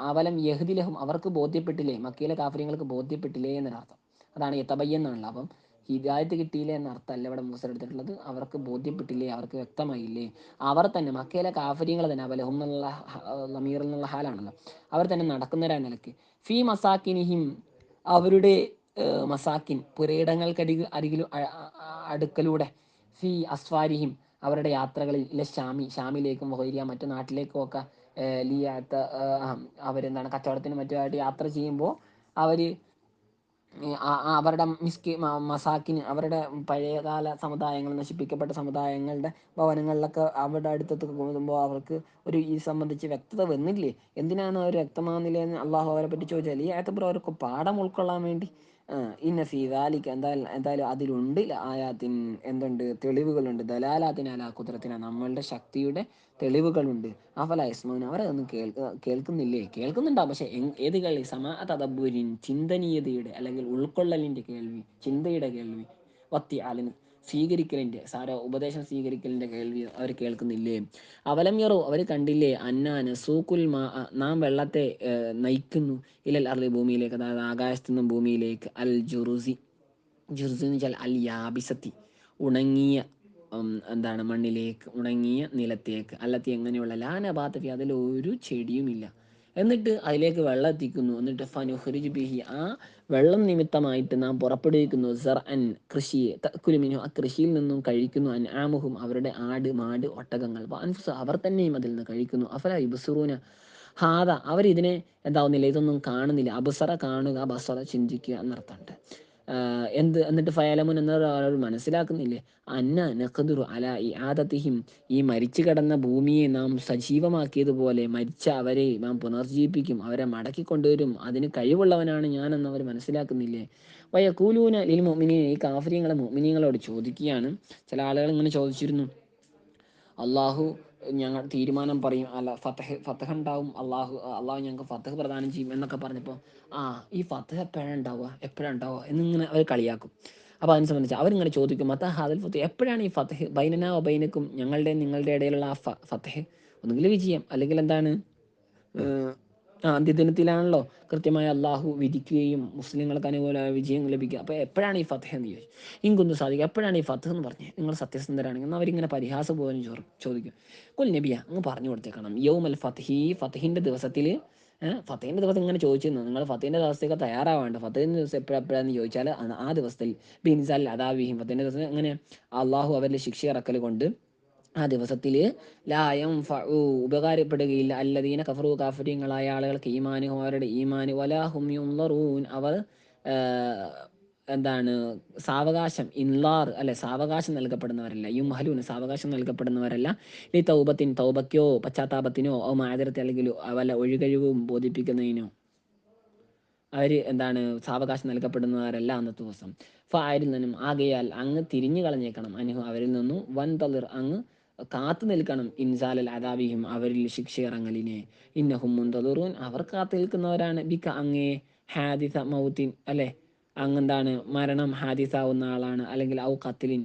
അവലം യഹ്ദി ലഹും അവർക്ക് ബോധ്യപ്പെട്ടില്ലേ, മക്കയിലെ കാഫര്യങ്ങൾക്ക് ബോധ്യപ്പെട്ടില്ലേ എന്നൊരർത്ഥം. അതാണ് യതബയ്യന്നാണല്ലോ. അപ്പം ഹിദായത്ത് കിട്ടിയില്ലേ എന്ന അർത്ഥമല്ല ഇവിടെ മൂസ എടുത്തിട്ടുള്ളത്, അവർക്ക് ബോധ്യപ്പെട്ടില്ലേ, അവർക്ക് വ്യക്തമായില്ലേ, അവർ തന്നെ മക്കയിലെ കാഫര്യങ്ങൾ തന്നെ, അവലഹും എന്നുള്ള ലമീറിൽ നിന്നുള്ള ഹാലാണല്ലോ, അവർ തന്നെ നടക്കുന്നവരാ നിലയ്ക്ക്, ഫീ മസാക്കിനിഹിം അവരുടെ മസാക്കിൻ പുരയിടങ്ങൾക്കടി അരികിലും അടുക്കലൂടെ, ഫി അസ്ഫാരിഹിം അവരുടെ യാത്രകളിൽ, ഇല്ല ഷാമി ഷാമിലേക്കും വഹൈരിയ മറ്റു നാട്ടിലേക്കും ഒക്കെ, ലിയാത്ത അവരെന്താണ് കച്ചവടത്തിനും മറ്റുമായിട്ട് യാത്ര ചെയ്യുമ്പോൾ അവർ അവരുടെ മസാക്കിന് അവരുടെ പഴയകാല സമുദായങ്ങൾ, നശിപ്പിക്കപ്പെട്ട സമുദായങ്ങളുടെ ഭവനങ്ങളിലൊക്കെ അവിടെ അടുത്തൊക്കെ പോകുമ്പോൾ അവർക്ക് ഒരു ഈ സംബന്ധിച്ച് വ്യക്തത വന്നില്ലേ, എന്തിനാണ് അവർ വ്യക്തമാകുന്നില്ല എന്ന് അള്ളാഹു അവരെ പറ്റി ചോദിച്ചാൽ ഈ ആയത്തപ്പുറം അവർക്ക് പാഠം ഉൾക്കൊള്ളാൻ വേണ്ടി. ഇന്ന ഫീ ദാലിക എന്തായാലും അതിലുണ്ട് ആയാത്തിൻ എന്തുണ്ട് തെളിവുകളുണ്ട്, ദലാലാത്തിനാല കുദ്രത്തിന നമ്മളുടെ ശക്തിയുടെ തെളിവുകളുണ്ട്. അഫല യസ്മൗൻ അവരതൊന്നും കേൾക്കുന്നില്ലേ, കേൾക്കുന്നുണ്ടാവും, പക്ഷെ ഏത് കേൾവി, സമാ തദബ്ബുരിൻ ചിന്തനീയതയുടെ അല്ലെങ്കിൽ ഉൾക്കൊള്ളലിൻ്റെ കേൾവി, ചിന്തയുടെ കേൾവി, വത്തി ആലിന് സ്വീകരിക്കലിൻ്റെ ഉപദേശം സ്വീകരിക്കലിൻ്റെ കേൾവി അവർ കേൾക്കുന്നില്ലേ. അവലം യറോ അവർ കണ്ടില്ലേ, അന്നാന് സൂക്കുൽ മാ നാം വെള്ളത്തെ നയിക്കുന്നു, ഇലൽ അർളി ഭൂമിയിലേക്ക്, അതായത് ആകാശത്തു നിന്നും ഭൂമിയിലേക്ക്, അൽ ജുറുസി ജുർസ് എന്ന് വെച്ചാൽ അൽ യാബിസത്തി ഉണങ്ങിയ എന്താണ് മണ്ണിലേക്ക്, ഉണങ്ങിയ നിലത്തേക്ക്, അല്ലത്തി എങ്ങനെയുള്ള ലാനബാത്തഫി അതിലൊരു ചെടിയുമില്ല, എന്നിട്ട് അതിലേക്ക് വെള്ളം എത്തിക്കുന്നു, എന്നിട്ട് ഫനുഹ്രിജ് ബിഹി ആ വെള്ളം നിമിത്തമായിട്ട് നാം പുറപ്പെടുവിക്കുന്നു, സർ അൻ കൃഷിയെ, തക്കുലുമിനു ആ കൃഷിയിൽ നിന്നും കഴിക്കുന്നു, അൻ ആമുഹും അവരുടെ ആട് മാട് ഒട്ടകങ്ങൾ, അൻഫുസ അവർ തന്നെയും അതിൽ നിന്ന് കഴിക്കുന്നു, അഫല ഇബ്സുറൂന ഹാദ അവരിതിനെ എന്താവുന്നില്ല, ഇതൊന്നും കാണുന്നില്ല, അബസറ കാണുക, ബസറ ചിന്തിക്കുക എന്നർത്ഥമുണ്ട്. എന്നിട്ട് ഫയലമുൻ എന്നൊരാൾ മനസ്സിലാക്കുന്നില്ലേ, അന്ന നഖദുറു അല ഈ ആദത്തിഹിം ഈ മരിച്ചു കിടന്ന ഭൂമിയെ നാം സജീവമാക്കിയതുപോലെ മരിച്ച അവരെ നാം പുനർജീവിപ്പിക്കും, അവരെ മടക്കി കൊണ്ടുവരും, അതിന് കഴിവുള്ളവനാണ് ഞാനെന്ന് അവർ മനസ്സിലാക്കുന്നില്ലേ. വയഖൂലൂന ലിൽ മുഅ്മിനീന ഈ കാഫിര്യങ്ങളെ മുഅ്മിനീങ്ങളോട് ചോദിക്കുകയാണ്. ചില ആളുകൾ ഇങ്ങനെ ചോദിച്ചിരുന്നു, അള്ളാഹു ഞങ്ങൾ തീരുമാനം പറയും, അല്ല ഫതഹ് ഉണ്ടാവും, അള്ളാഹു ഞങ്ങൾക്ക് ഫതഹ് പ്രദാനം ചെയ്യും എന്നൊക്കെ പറഞ്ഞപ്പോൾ ഈ ഫതഹ് എപ്പോഴാണ് ഉണ്ടാവുക എന്നിങ്ങനെ അവർ കളിയാക്കും. അപ്പോൾ അതിനെ സംബന്ധിച്ച് അവരിങ്ങനെ ചോദിക്കും, മത്ത ഹാദൽ ഫതഹ് എപ്പോഴാണ് ഈ ഫതഹ്, ബൈനനാ വബൈനക്കും ഞങ്ങളുടെ നിങ്ങളുടെ ഇടയിലുള്ള ആ ഫതഹ്, ഒന്നുകിൽ വിജയം അല്ലെങ്കിൽ എന്താണ് അന്ത്യദിനത്തിലാണല്ലോ കൃത്യമായി അള്ളാഹു വിധിക്കുകയും മുസ്ലിങ്ങൾക്ക് അനുകൂലമായ വിജയം ലഭിക്കുക. അപ്പോൾ എപ്പോഴാണ് ഈ ഫതഹ് എന്ന് ചോദിച്ചു, ഇങ്കുന്ന് സാധിക്കും എപ്പോഴാണ് ഈ ഫതഹ് എന്ന് പറഞ്ഞ് നിങ്ങൾ സത്യസന്ധരാണെങ്കിൽ എന്ന് അവരിങ്ങനെ പരിഹാസപൂർവ്വം ചോദിക്കും. കുൽ നബിയ അങ്ങ് പറഞ്ഞു കൊടുത്തേക്കണം, യൗമൽ ഫതഹി ഫതഹിൻ്റെ ദിവസത്തിൽ, ഫതഹിൻ്റെ ദിവസം ഇങ്ങനെ ചോദിച്ചിരുന്നു, നിങ്ങൾ ഫതഹിൻ്റെ ദിവസത്തേക്ക് തയ്യാറാവേണ്ട, ഫതഹിൻ്റെ ദിവസം എപ്പോഴാന്ന് ചോദിച്ചാൽ ആ ദിവസത്തിൽ ബിൻസാൽ അദാവിഹിം ഫതഹിൻ്റെ ദിവസം എങ്ങനെ അള്ളാഹു അവരിൽ ശിക്ഷ ഇറക്കൽ കൊണ്ട് ആ ദിവസത്തിൽ ലായം ഉപകാരപ്പെടുകയില്ല അല്ലദീന കഫറു കാഫര്യങ്ങളായ ആളുകൾക്ക് ഈമാനുഹും അവരുടെ ഈമാന്, വലാഹും യുൻളറൂൻ അവർ എന്താണ് സാവകാശം ഇൻലാർ അല്ലെ, സാവകാശം നൽകപ്പെടുന്നവരല്ല. യുംഹലൂന് സാവകാശം നൽകപ്പെടുന്നവരല്ല. ഈ തൗബത്തിൻ തൗബയ്ക്കോ പശ്ചാത്താപത്തിനോ ഓ മാതിരത്തെ അല്ലെങ്കിൽ വല്ല ഒഴികഴിവും ബോധിപ്പിക്കുന്നതിനോ അവർ എന്താണ് സാവകാശം നൽകപ്പെടുന്നവരല്ല അന്നത്തെ ദിവസം. ഫാരിൽ നിന്നും ആകയാൽ അങ്ങ് തിരിഞ്ഞു കളഞ്ഞേക്കണം, അനുഹു അവരിൽ നിന്നും, വൻ തളിർ അങ്ങ് കാത്തു നിൽക്കണം, ഇൻസാലൽ അദാബിഹിം അവരിൽ ശിക്ഷ ഇറങ്ങലിനെ, ഇന്നഹും മുന്തളിറൂൻ അവർ കാത്തു നിൽക്കുന്നവരാണ്, ബിക്ക അങ്ങേ ഹാദിസ മൗത്തിൻ അല്ലെ, അങ്ങെന്താണ് മരണം ഹാദിസാവുന്ന ആളാണ്, അല്ലെങ്കിൽ ഔ ഖത്ലിൻ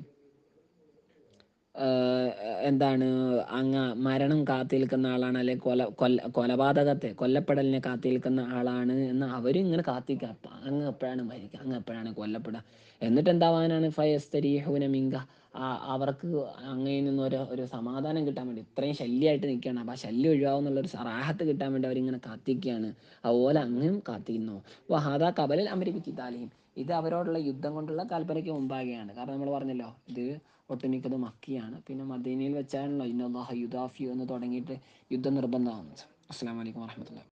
എന്താണ് അങ്ങ് മരണം കാത്തിരിക്കുന്ന ആളാണ്, അല്ലെങ്കിൽ കൊലപാതകത്തെ കാത്തിരിക്കുന്ന ആളാണ് എന്ന് അവരിങ്ങനെ കാത്തിക്കുക. അങ്ങ് എപ്പോഴാണ് മരിക്കുക, അങ്ങ് എപ്പോഴാണ് കൊല്ലപ്പെടുക, എന്നിട്ട് എന്താവാനാണ് ഫയസ്തരീഹൂന മിങ്ക, അവർക്ക് അങ്ങയിൽ നിന്ന് ഒരു സമാധാനം കിട്ടാൻ വേണ്ടി ഇത്രയും ശല്യമായിട്ട് നിൽക്കുകയാണ്, അപ്പോൾ ആ ശല്യം ഒഴിവാകുന്നുള്ളൊരു റാഹത്ത് കിട്ടാൻ വേണ്ടി അവരിങ്ങനെ കാത്തിക്കുകയാണ്. അതുപോലെ അങ്ങും കാത്തിരുന്നു. വഹാദ കബലൽ അമരിക്ക് താലിയും, ഇത് അവരോടുള്ള യുദ്ധം കൊണ്ടുള്ള കൽപ്പനയ്ക്ക് മുമ്പാകെയാണ്. കാരണം നമ്മൾ പറഞ്ഞല്ലോ ഇത് ഒട്ടുമിക്കത് മക്കിയാണ്. പിന്നെ മദീനയിൽ വെച്ചാണല്ലോ ഇന്നല്ലാഹ യുദാഫിയു എന്ന് തുടങ്ങിയിട്ട് യുദ്ധം നിർബന്ധമാകുന്നത്. അസ്സലാമു അലൈക്കും വറഹ്മത്തുള്ളാഹി.